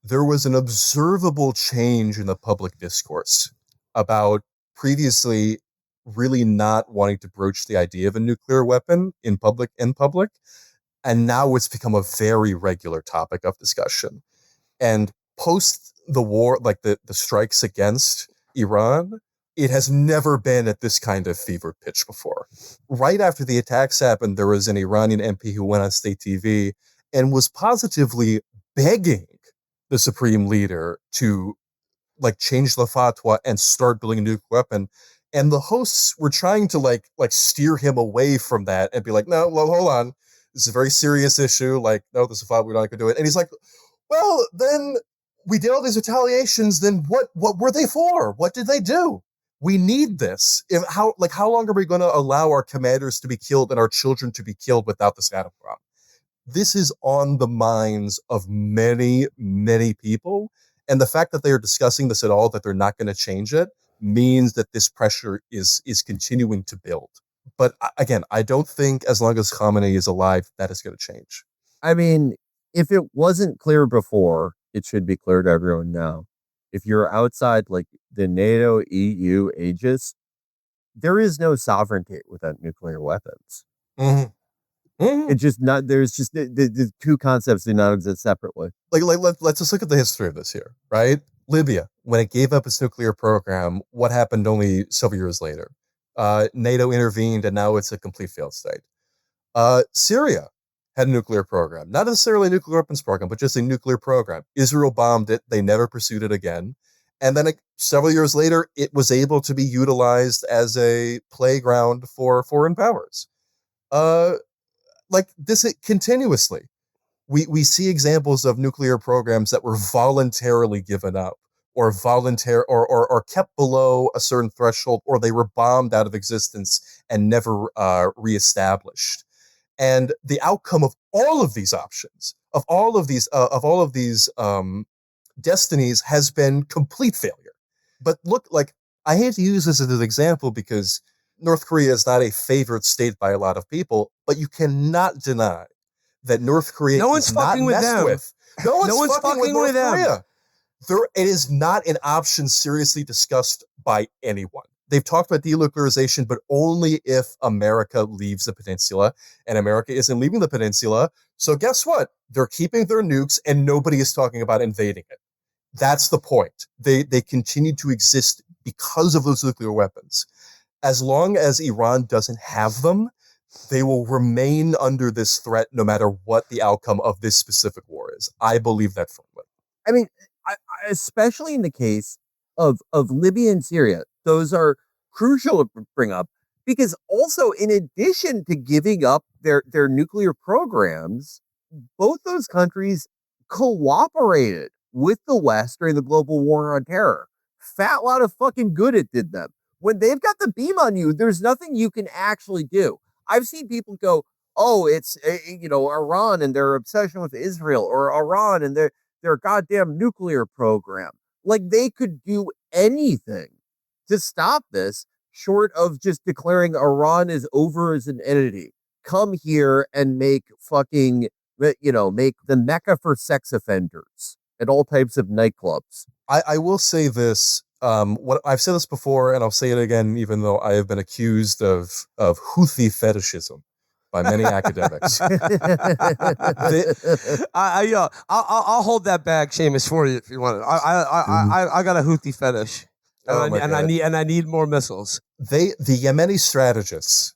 B: there was an observable change in the public discourse about previously really not wanting to broach the idea of a nuclear weapon in public, and now it's become a very regular topic of discussion. And post the war, like the strikes against Iran, it has never been at this kind of fever pitch before. Right after the attacks happened, there was an Iranian MP who went on state TV and was positively begging the supreme leader to like change the fatwa and start building a nuclear weapon. And the hosts were trying to like steer him away from that and be like, no, well, hold on. This is a very serious issue. Like, no, this is a fatwa, we're not going to do it. And he's like, well, then we did all these retaliations. Then what were they for? What did they do? We need this. How long are we going to allow our commanders to be killed and our children to be killed without this atom bomb? This is on the minds of many, many people. And the fact that they are discussing this at all, that they're not going to change it, means that this pressure is continuing to build. But again, I don't think as long as Khamenei is alive, that is going to change.
C: I mean, if it wasn't clear before, it should be clear to everyone now. If you're outside like the NATO, EU, Aegis, there is no sovereignty without nuclear weapons.
B: Mm-hmm. Mm-hmm.
C: It's just not. There's just the two concepts do not exist separately.
B: Let's just look at the history of this here, right? Libya, when it gave up its nuclear program, what happened only several years later? NATO intervened, and now it's a complete failed state. Syria had a nuclear program, not necessarily a nuclear weapons program, but just a nuclear program. Israel bombed it; they never pursued it again. And then several years later, it was able to be utilized as a playground for foreign powers. Like this continuously. We see examples of nuclear programs that were voluntarily given up or or kept below a certain threshold, or they were bombed out of existence and never reestablished. And the outcome of all of these options, of all of these destinies, has been complete failure. But look, like I hate to use this as an example because North Korea is not a favored state by a lot of people, but you cannot deny that North Korea is not messed with. No one's fucking with North Korea. It is not an option seriously discussed by anyone. They've talked about denuclearization, but only if America leaves the peninsula, and America isn't leaving the peninsula. So guess what? They're keeping their nukes, and nobody is talking about invading it. That's the point. They continue to exist because of those nuclear weapons. As long as Iran doesn't have them, they will remain under this threat no matter what the outcome of this specific war is. I believe that firmly.
C: I mean, especially in the case of Libya and Syria, those are crucial to bring up because also in addition to giving up their nuclear programs, both those countries cooperated with the West during the global war on terror. Fat lot of fucking good it did them. When they've got the beam on you, there's nothing you can actually do. I've seen people go, oh, it's, Iran and their obsession with Israel, or Iran and their goddamn nuclear program. Like they could do anything to stop this short of just declaring Iran is over as an entity. Come here and make fucking, make the Mecca for sex offenders at all types of nightclubs.
B: I will say this. What I've said this before, and I'll say it again, even though I have been accused of Houthi fetishism by many academics.
A: I'll hold that bag, Seamus, for you if you want it. I got a Houthi fetish, and I need more missiles.
B: The Yemeni strategists,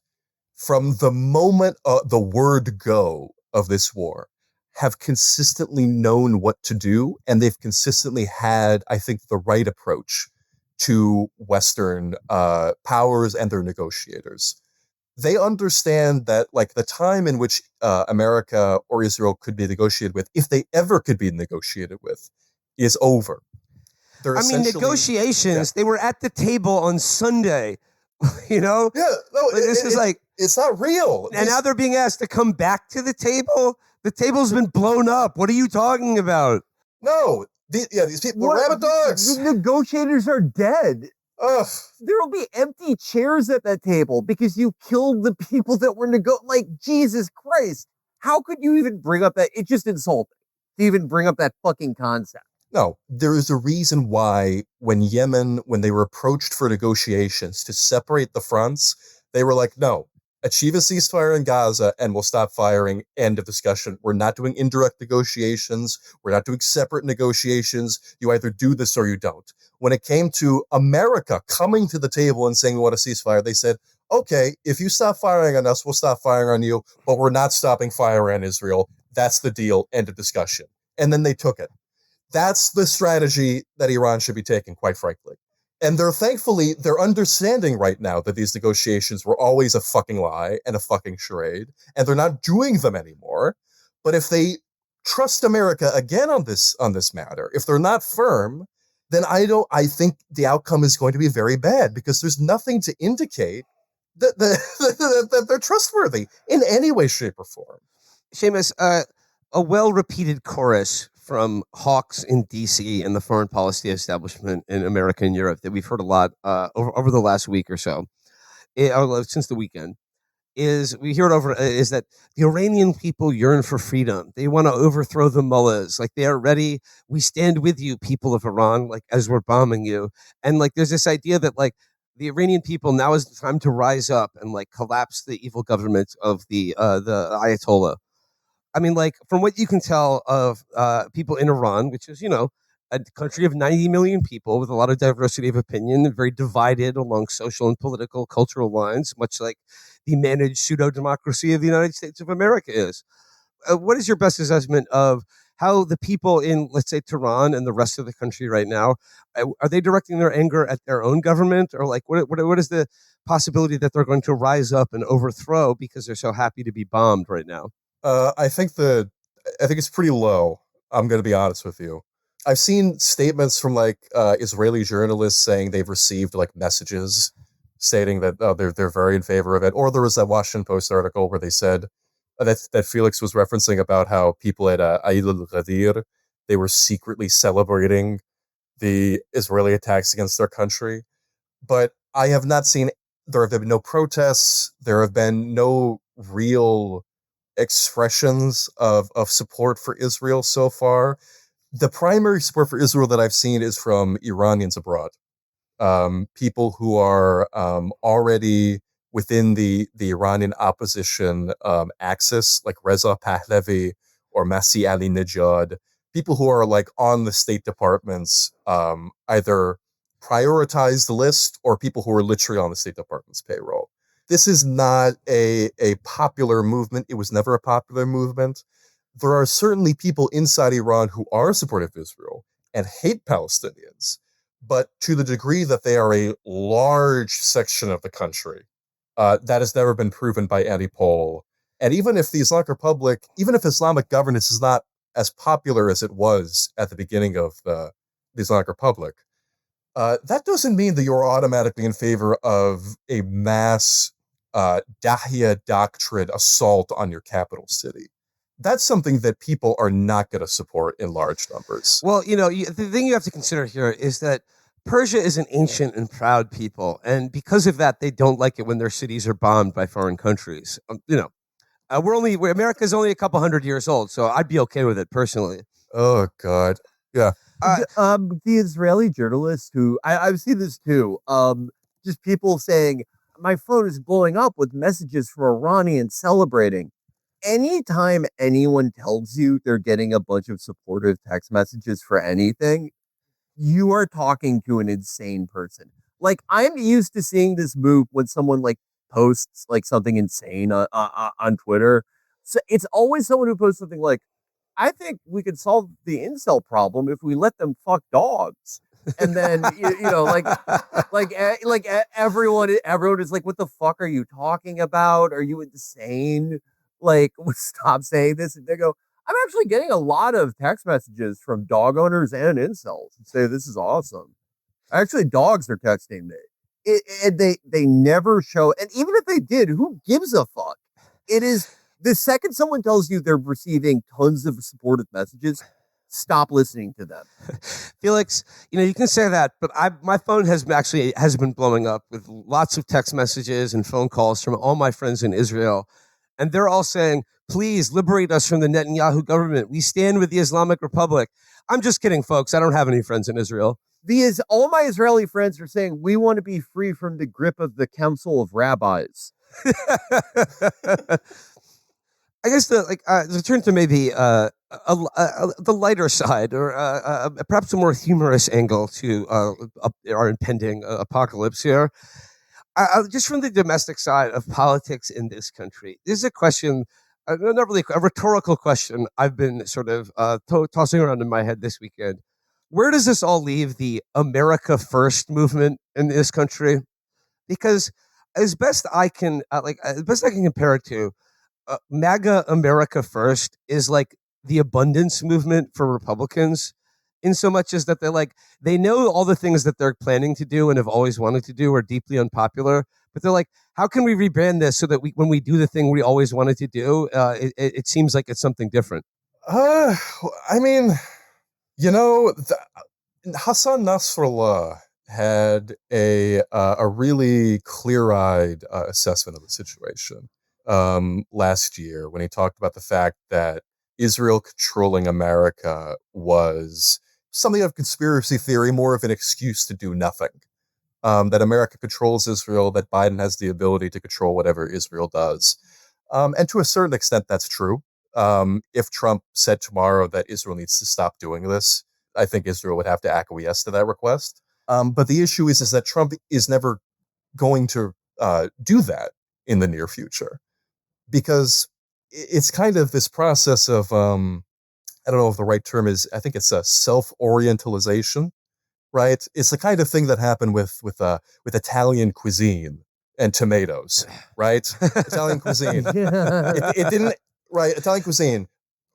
B: from the moment the word go of this war, have consistently known what to do, and they've consistently had, I think, the right approach to Western powers and their negotiators. They understand that like the time in which America or Israel could be negotiated with, if they ever could be negotiated with, is over. They're
A: I mean,
B: essentially
A: negotiations, they were at the table on Sunday, you know?
B: yeah. No,
A: Like, this is like,
B: it's not real.
A: and now they're being asked to come back to the table. The table's been blown up. What are you talking about?
B: No, these people are rabid dogs.
C: The negotiators are dead.
B: Ugh.
C: There will be empty chairs at that table because you killed the people that were like, Jesus Christ. How could you even bring up that? It's just insulting to even bring up that fucking concept.
B: No, there is a reason why when Yemen, when they were approached for negotiations to separate the fronts, they were like, no, achieve a ceasefire in Gaza and we'll stop firing. End of discussion. We're not doing indirect negotiations. We're not doing separate negotiations. You either do this or you don't. When it came to America coming to the table and saying we want a ceasefire, they said, okay, if you stop firing on us, we'll stop firing on you, but we're not stopping fire on Israel. That's the deal. End of discussion. And then they took it. That's the strategy that Iran should be taking, quite frankly. And they're understanding right now that these negotiations were always a fucking lie and a fucking charade, and they're not doing them anymore. But if they trust America again on this matter, if they're not firm, then I think the outcome is going to be very bad because there's nothing to indicate that, that they're trustworthy in any way, shape, or form.
A: Seamus, a well-repeated chorus from hawks in D.C. and the foreign policy establishment in America and Europe that we've heard a lot over the last week or so, since the weekend, is that the Iranian people yearn for freedom. They want to overthrow the mullahs. Like, they are ready. We stand with you, people of Iran, like, as we're bombing you. And like, there's this idea that like the Iranian people, now is the time to rise up and like collapse the evil government of the Ayatollah. I mean, like, from what you can tell of people in Iran, which is, a country of 90 million people with a lot of diversity of opinion and very divided along social and political cultural lines, much like the managed pseudo-democracy of the United States of America is. What is your best assessment of how the people in, let's say, Tehran and the rest of the country right now, are they directing their anger at their own government? Or like, what is the possibility that they're going to rise up and overthrow because they're so happy to be bombed right now?
B: I think it's pretty low. I'm going to be honest with you. I've seen statements from like Israeli journalists saying they've received like messages stating that they're very in favor of it. Or there was that Washington Post article where they said that Felix was referencing about how people at Eid al-Ghadir, they were secretly celebrating the Israeli attacks against their country. But I have not seen, there have been no protests. There have been no real expressions of support for Israel so far. The primary support for Israel that I've seen is from Iranians abroad, people who are already within the Iranian opposition axis, like Reza Pahlavi or Masih Alinejad, people who are like on the State Department's either prioritized list or people who are literally on the State Department's payroll. This is not a popular movement. It was never a popular movement. There are certainly people inside Iran who are supportive of Israel and hate Palestinians, but to the degree that they are a large section of the country, that has never been proven by any poll. And even if the Islamic Republic, even if Islamic governance is not as popular as it was at the beginning of the Islamic Republic, that doesn't mean that you're automatically in favor of a mass Dahiya doctrine assault on your capital city. That's something that people are not going to support in large numbers.
A: Well, the thing you have to consider here is that Persia is an ancient and proud people, and because of that, they don't like it when their cities are bombed by foreign countries. America's only a couple hundred years old, so I'd be okay with it personally.
B: Oh God, yeah.
C: The Israeli journalist who I've seen this too. Just people saying my phone is blowing up with messages from Iranians celebrating. Anytime anyone tells you they're getting a bunch of supportive text messages for anything, you are talking to an insane person. Like, I'm used to seeing this move when someone like posts like something insane on Twitter. So it's always someone who posts something like, I think we could solve the incel problem if we let them fuck dogs. And then everyone is like, what the fuck are you talking about? Are you insane? Like, stop saying this. And they go, I'm actually getting a lot of text messages from dog owners and incels who say this is awesome. Actually, dogs are texting me. They never show, and even if they did, who gives a fuck? It is the second someone tells you they're receiving tons of supportive messages, stop listening to them.
A: Felix, you can say that, but my phone has been blowing up with lots of text messages and phone calls from all my friends in Israel, and they're all saying, "Please liberate us from the Netanyahu government. We stand with the Islamic Republic." I'm just kidding, folks. I don't have any friends in Israel.
C: All my Israeli friends are saying we want to be free from the grip of the Council of Rabbis.
A: I guess to turn to maybe the lighter side, or perhaps a more humorous angle to our impending apocalypse here. Just from the domestic side of politics in this country, this is a question, not really a rhetorical question, I've been sort of tossing around in my head this weekend. Where does this all leave the America First movement in this country? Because as best I can compare it to, MAGA America First is like the abundance movement for Republicans, in so much as that they know all the things that they're planning to do and have always wanted to do are deeply unpopular, but they're like, how can we rebrand this so that when we do the thing we always wanted to do, it seems like it's something different?
B: I mean, Hassan Nasrallah had a really clear-eyed assessment of the situation last year when he talked about the fact that Israel controlling America was something of conspiracy theory, more of an excuse to do nothing. That America controls Israel, that Biden has the ability to control whatever Israel does. And to a certain extent, that's true. If Trump said tomorrow that Israel needs to stop doing this, I think Israel would have to acquiesce to that request. But the issue is that Trump is never going to do that in the near future, because it's kind of this process of, I don't know if the right term is, I think it's a self-orientalization, right? It's the kind of thing that happened with Italian cuisine and tomatoes, right? Italian cuisine. It didn't, right? Italian cuisine,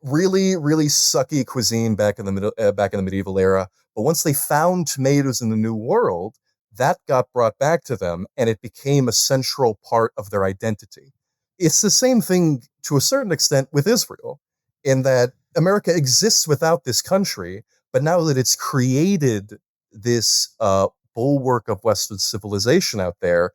B: really, really sucky cuisine back in the medieval era. But once they found tomatoes in the New World, that got brought back to them, and it became a central part of their identity. It's the same thing to a certain extent with Israel, in that America exists without this country, but now that it's created this bulwark of Western civilization out there,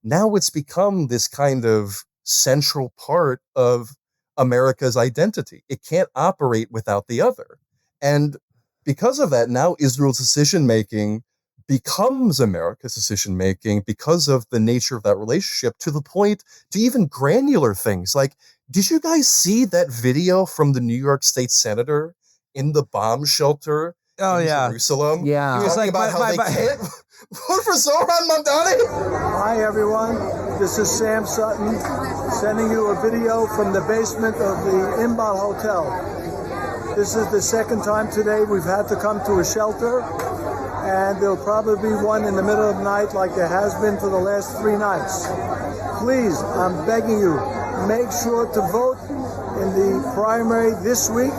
B: now it's become this kind of central part of America's identity. It can't operate without the other. And because of that, now Israel's decision-making becomes America's decision-making because of the nature of that relationship, to the point to even granular things. Like, did you guys see that video from the New York State Senator in the bomb shelter in Jerusalem?
C: Yeah.
B: He was talking about how they can't vote for Zohran Mamdani.
D: Hi, everyone. This is Sam Sutton sending you a video from the basement of the Imbal Hotel. This is the second time today we've had to come to a shelter, and there'll probably be one in the middle of the night like there has been for the last 3 nights. Please, I'm begging you, make sure to vote in the primary this week.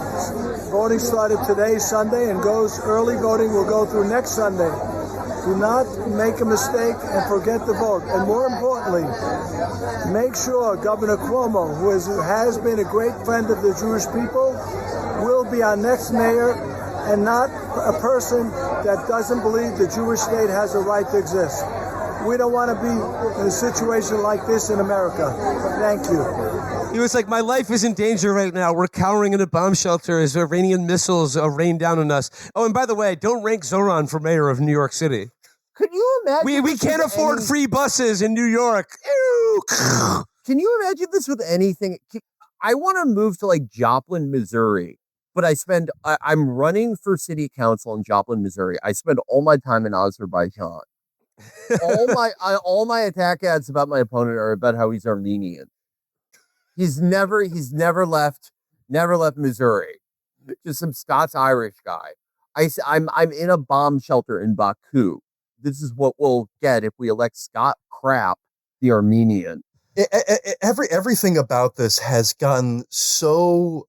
D: Voting started today, Sunday, and early voting will go through next Sunday. Do not make a mistake and forget to vote. And more importantly, make sure Governor Cuomo, who has been a great friend of the Jewish people, will be our next mayor, and not a person that doesn't believe the Jewish state has a right to exist. We don't want to be in a situation like this in America. Thank you.
A: He was like, my life is in danger right now. We're cowering in a bomb shelter as Iranian missiles rain down on us. Oh, and by the way, don't rank Zoran for mayor of New York City.
C: Could you imagine?
A: We can't afford free buses in New York.
C: Can you imagine this with anything? I want to move to like Joplin, Missouri, but I'm running for city council in Joplin, Missouri. I spend all my time in Azerbaijan. All my attack ads about my opponent are about how he's Armenian. He's never left Missouri. Just some Scots Irish guy. I'm in a bomb shelter in Baku. This is what we'll get if we elect Scott Crap, the Armenian.
B: Everything about this has gotten so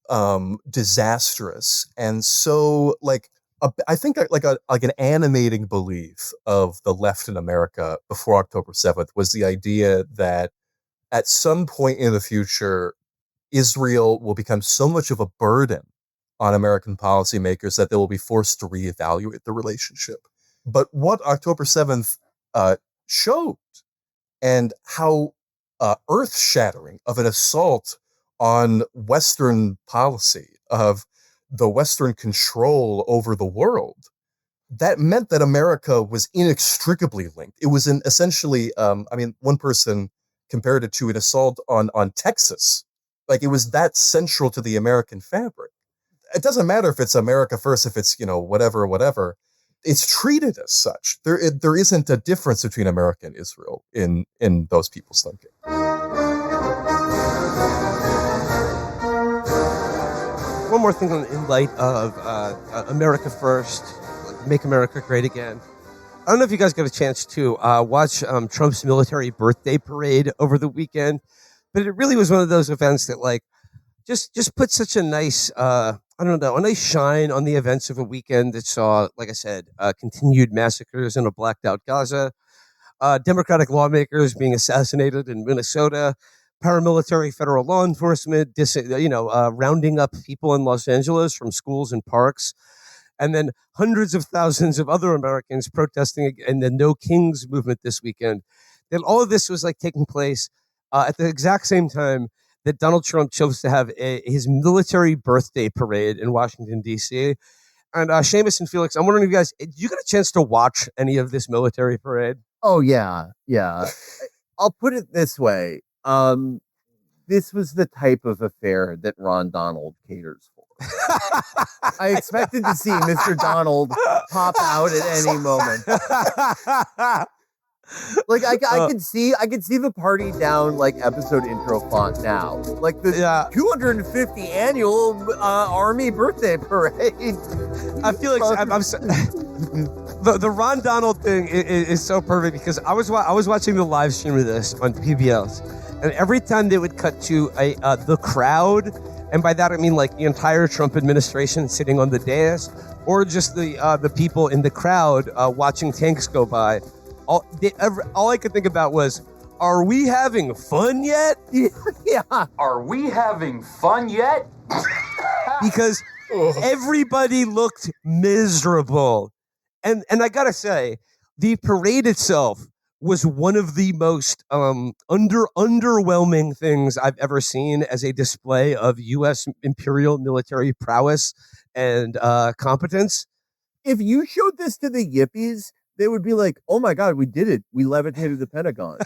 B: disastrous and so I think like an animating belief of the left in America before October 7th was the idea that at some point in the future, Israel will become so much of a burden on American policymakers that they will be forced to reevaluate the relationship. But what October 7th showed and how earth-shattering of an assault on Western policy, of the Western control over the world, that meant that America was inextricably linked. It was essentially, one person compared it to an assault on Texas. Like, it was that central to the American fabric. It doesn't matter if it's America first, if it's, whatever. It's treated as such. There isn't a difference between America and Israel in those people's thinking.
A: One more thing in light of America First, Make America Great Again. I don't know if you guys got a chance to watch Trump's military birthday parade over the weekend, but it really was one of those events that just put such a nice, a nice shine on the events of a weekend that saw, like I said, continued massacres in a blacked out Gaza, Democratic lawmakers being assassinated in Minnesota, paramilitary federal law enforcement, rounding up people in Los Angeles from schools and parks, and then hundreds of thousands of other Americans protesting in the No Kings movement this weekend. That all of this was taking place at the exact same time that Donald Trump chose to have his military birthday parade in Washington, D.C. And Seamus and Felix, I'm wondering if you guys, did you get a chance to watch any of this military parade?
C: Oh, yeah. I'll put it this way. This was the type of affair that Ron Donald caters for. I expected to see Mr. Donald pop out at any moment. I could see the party down episode intro font now. Like the 250 annual Army birthday parade.
A: I feel like the Ron Donald thing is so perfect because I was watching the live stream of this on PBS, and every time they would cut to the crowd, and by that I mean the entire Trump administration sitting on the dais, or just the people in the crowd watching tanks go by. All I could think about was, are we having fun yet?
C: Yeah.
E: Are we having fun yet?
A: Because everybody looked miserable. And I gotta say, the parade itself was one of the most underwhelming things I've ever seen as a display of U.S. imperial military prowess and competence.
C: If you showed this to the Yippies, they would be like, oh my God, we did it. We levitated the Pentagon.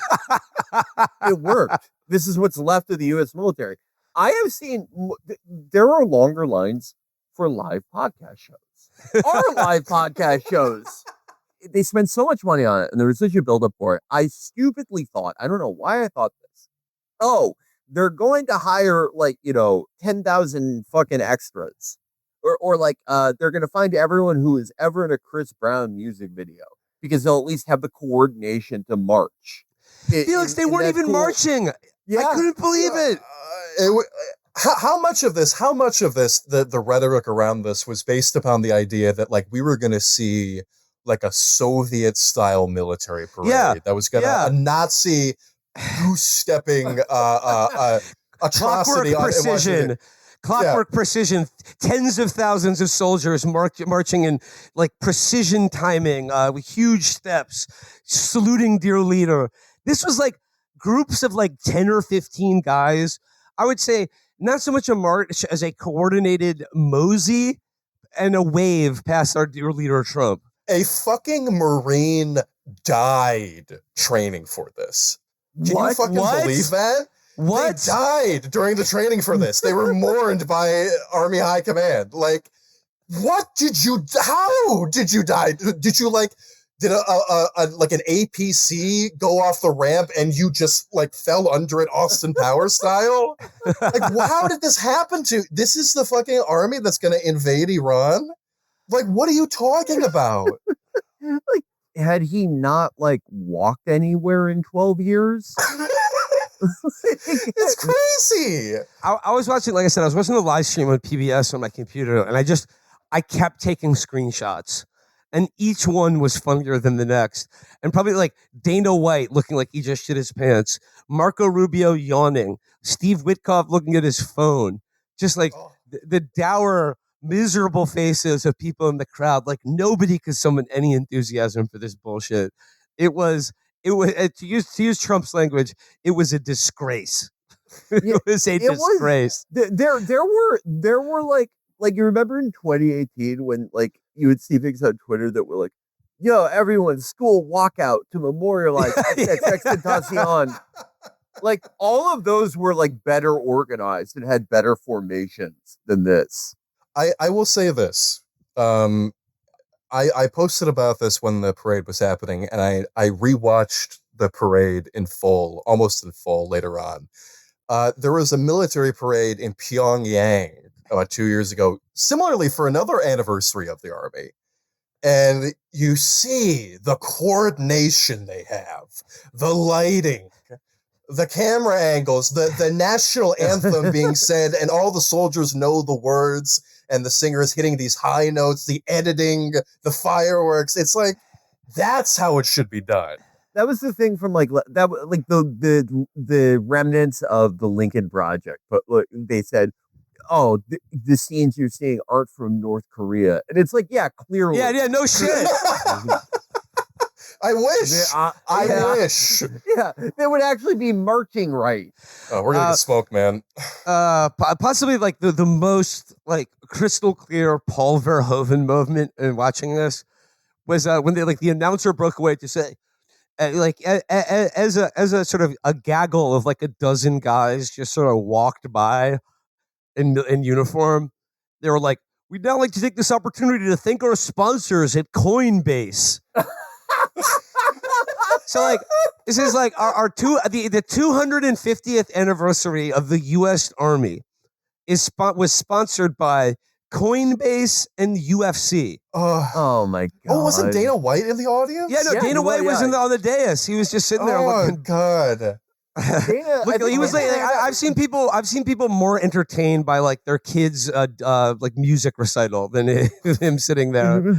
C: It worked. This is what's left of the U.S. military. I have seen, there are longer lines for live podcast shows. Our live podcast shows. They spend so much money on it, and there was such a buildup for it. I stupidly thought, I don't know why I thought this. Oh, they're going to hire 10,000 fucking extras. Or they're going to find everyone who is ever in a Chris Brown music video, because they'll at least have the coordination to march.
A: Felix, they weren't even marching. Yeah. I couldn't believe it.
B: How much of this, the rhetoric around this was based upon the idea that we were going to see a Soviet-style military parade that was going to a Nazi goose-stepping atrocity.
A: Clockwork precision, tens of thousands of soldiers marching in precision timing, with huge steps, saluting dear leader. This was groups of 10 or 15 guys. I would say not so much a march as a coordinated mosey and a wave past our dear leader Trump.
B: A fucking Marine died training for this. Can you fucking believe that?
A: What?
B: They died during the training for this. They were mourned by Army High Command. How did you die? Did you did an APC go off the ramp and you just fell under it Austin Powers style? How did this happen to? This is the fucking army that's going to invade Iran? Like, what are you talking about?
C: Like, had he not like walked anywhere in 12 years?
B: It's crazy.
A: I was watching, like I said, I was watching the live stream on PBS on my computer, and I kept taking screenshots, and each one was funnier than the next. And probably like Dana White looking like he just shit his pants, Marco Rubio yawning, Steve Witkoff looking at his phone, just like
B: Oh.
A: the dour, miserable faces of people in the crowd. Like nobody could summon any enthusiasm for this bullshit. It was to use Trump's language, it was a disgrace.
C: Yeah,
A: It was a
C: it was-
A: disgrace.
C: There were like you remember in 2018 when like you would see things on Twitter that were like, yo, everyone, school walkout to memorialize Extentacion. Like all of those were like better organized and had better formations than this.
B: I will say this. I posted about this when the parade was happening, and I rewatched the parade in full, almost in full later on. There was a military parade in Pyongyang about 2 years ago, similarly for another anniversary of the army. And you see the coordination they have, the lighting, the camera angles, the national anthem being said, and all the soldiers know the words, and the singer is hitting these high notes, the editing, the fireworks. It's like, that's how it should be done.
C: That was the thing from like that, like the remnants of the Lincoln Project. But look, they said, "Oh, the scenes you're seeing aren't from North Korea," and it's like, yeah, clearly,
A: Yeah, no shit.
B: I wish. I wish.
C: Yeah, they would actually be marching right.
B: Oh, we're gonna get smoked, man.
A: Possibly like the most like crystal clear Paul Verhoeven moment in watching this was when they like the announcer broke away to say, as a sort of a gaggle of like a dozen guys just sort of walked by in uniform. They were like, "We'd now like to take this opportunity to thank our sponsors at Coinbase." So like this is like the 250th anniversary of the U.S. Army was sponsored by Coinbase and UFC.
C: Oh my god!
B: Oh, wasn't Dana White in the audience?
A: Yeah, no, Dana White was on the dais. He was just sitting there
B: Oh
A: looking.
B: God!
C: Dana,
A: Look, he was like, I've seen people more entertained by like their kids' like music recital than him sitting there.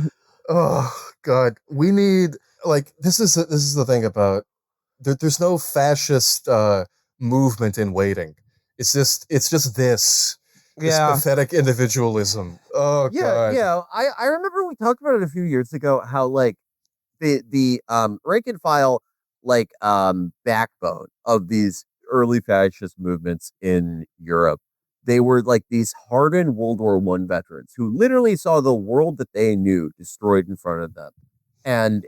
B: Oh God! We need like this is the thing about there's no fascist movement in waiting. It's just this pathetic individualism. Oh God!
C: Yeah. I remember we talked about it a few years ago. How like the rank and file like backbone of these early fascist movements in Europe. They were like these hardened World War I veterans who literally saw the world that they knew destroyed in front of them, and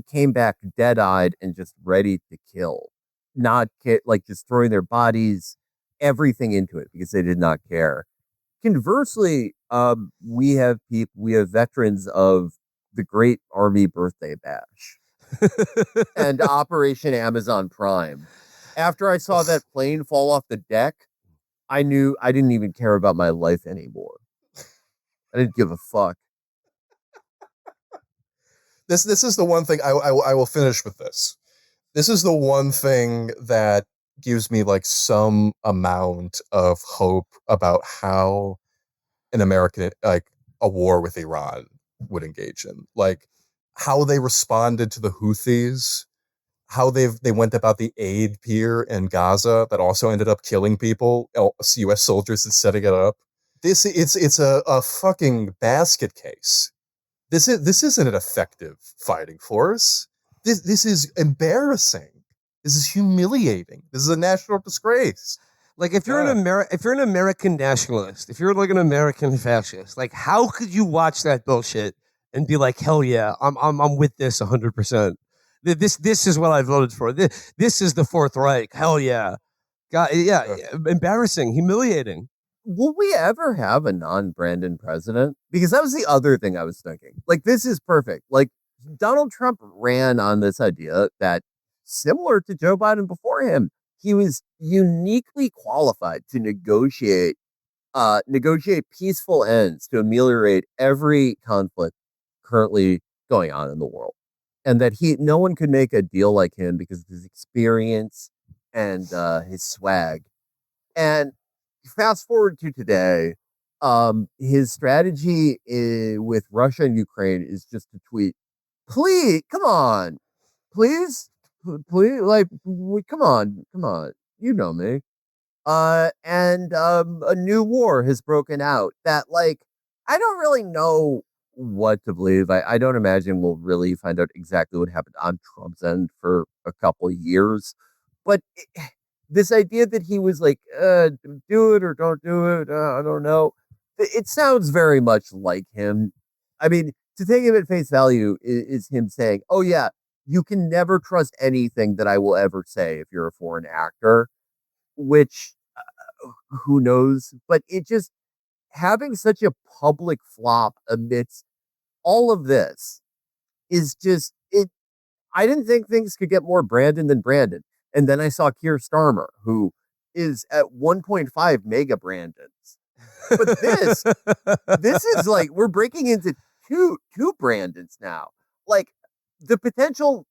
C: came back dead-eyed and just ready to kill, not like just throwing their bodies, everything into it because they did not care. Conversely, we have veterans of the Great Army Birthday Bash and Operation Amazon Prime. After I saw that plane fall off the deck, I knew I didn't even care about my life anymore. I didn't give a fuck.
B: This is the one thing I will finish with this. This is the one thing that gives me like some amount of hope about how an American like a war with Iran would engage in, like how they responded to the Houthis, how they went about the aid pier in Gaza that also ended up killing people, U.S. soldiers and setting it up. It's a fucking basket case. This isn't an effective fighting force. This is embarrassing. This is humiliating. This is a national disgrace.
A: Like if you're an American nationalist, if you're like an American fascist, like how could you watch that bullshit and be like, hell yeah, I'm with this 100%. This is what I voted for. This is the Fourth Reich. Hell yeah. God, yeah, embarrassing, humiliating.
C: Will we ever have a non-Brandon president? Because that was the other thing I was thinking. Like, this is perfect. Like, Donald Trump ran on this idea that, similar to Joe Biden before him, he was uniquely qualified to negotiate negotiate peaceful ends to ameliorate every conflict currently going on in the world. And that no one could make a deal like him because of his experience and his swag. And fast forward to today, his strategy with Russia and Ukraine is just to tweet, please, come on, please, please, like, come on, you know me. And a new war has broken out that, like, I don't really know what to believe. I don't imagine we'll really find out exactly what happened on Trump's end for a couple of years. But this idea that he was like, do it or don't do it, I don't know. It sounds very much like him. I mean, to take him at face value is him saying, oh, yeah, you can never trust anything that I will ever say if you're a foreign actor, which who knows? But it just having such a public flop amidst all of this is just it. I didn't think things could get more Brandon than Brandon. And then I saw Keir Starmer, who is at 1.5 mega Brandons. But this is like, we're breaking into two Brandons now. Like the potential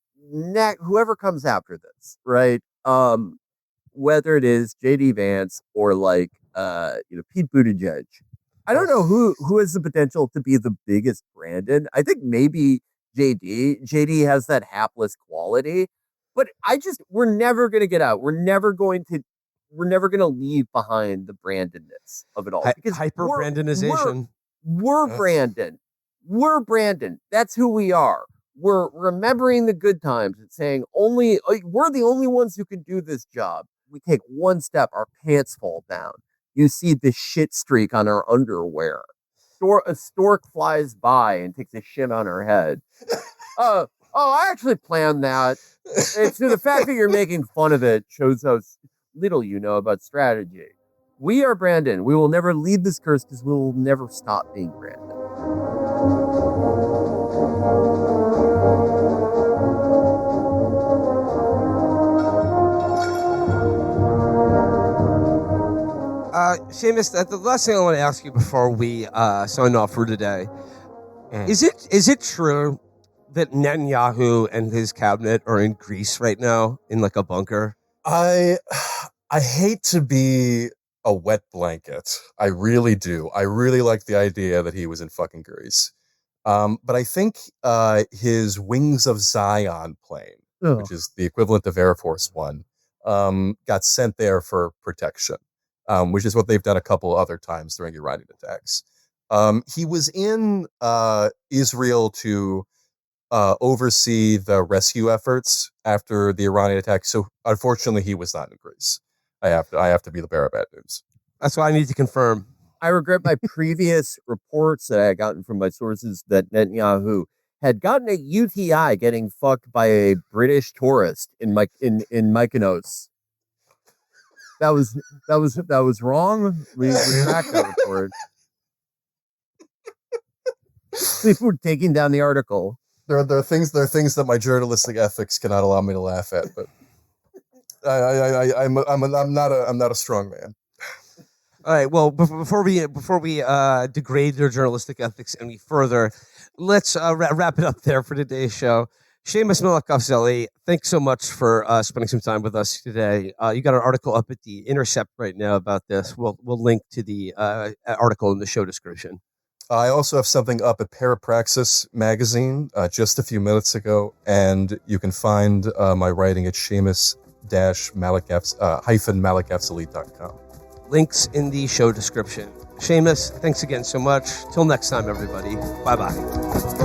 C: whoever comes after this, right? Whether it is JD Vance or like Pete Buttigieg. I don't know who has the potential to be the biggest Brandon. I think maybe JD. JD has that hapless quality, but we're never going to get out. We're never going to leave behind the Brandonness of it all.
A: Hyper Brandonization.
C: We're Brandon. We're Brandon. That's who we are. We're remembering the good times and saying we're the only ones who can do this job. We take one step, our pants fall down. You see the shit streak on our underwear. A stork flies by and takes a shit on her head. I actually planned that. It's the fact that you're making fun of it shows how little you know about strategy. We are Brandon. We will never leave this curse because we will never stop being Brandon.
A: Seamus, the last thing I want to ask you before we sign off for today, is it true that Netanyahu and his cabinet are in Greece right now in like a bunker?
B: I hate to be a wet blanket. I really do. I really like the idea that he was in fucking Greece. But I think his Wings of Zion plane, which is the equivalent of Air Force One, got sent there for protection. Which is what they've done a couple other times during Iranian attacks. He was in Israel to oversee the rescue efforts after the Iranian attack. So unfortunately, he was not in Greece. I have to be the bearer of bad news.
A: That's what I need to confirm.
C: I regret my previous reports that I had gotten from my sources that Netanyahu had gotten a UTI getting fucked by a British tourist in Mykonos. That was wrong. We retract that report. People were taking down the article.
B: There are things that my journalistic ethics cannot allow me to laugh at, but I'm not a strong man.
A: All right. Well, before we degrade their journalistic ethics any further, let's wrap it up there for today's show. Seamus Malakavzeli, thanks so much for spending some time with us today. You got an article up at the Intercept right now about this. We'll link to the article in the show description.
B: I also have something up at Parapraxis magazine just a few minutes ago, and you can find my writing at Seamus-Malakavzeli.com.
A: Links in the show description. Seamus, thanks again so much. Till next time, everybody. Bye-bye.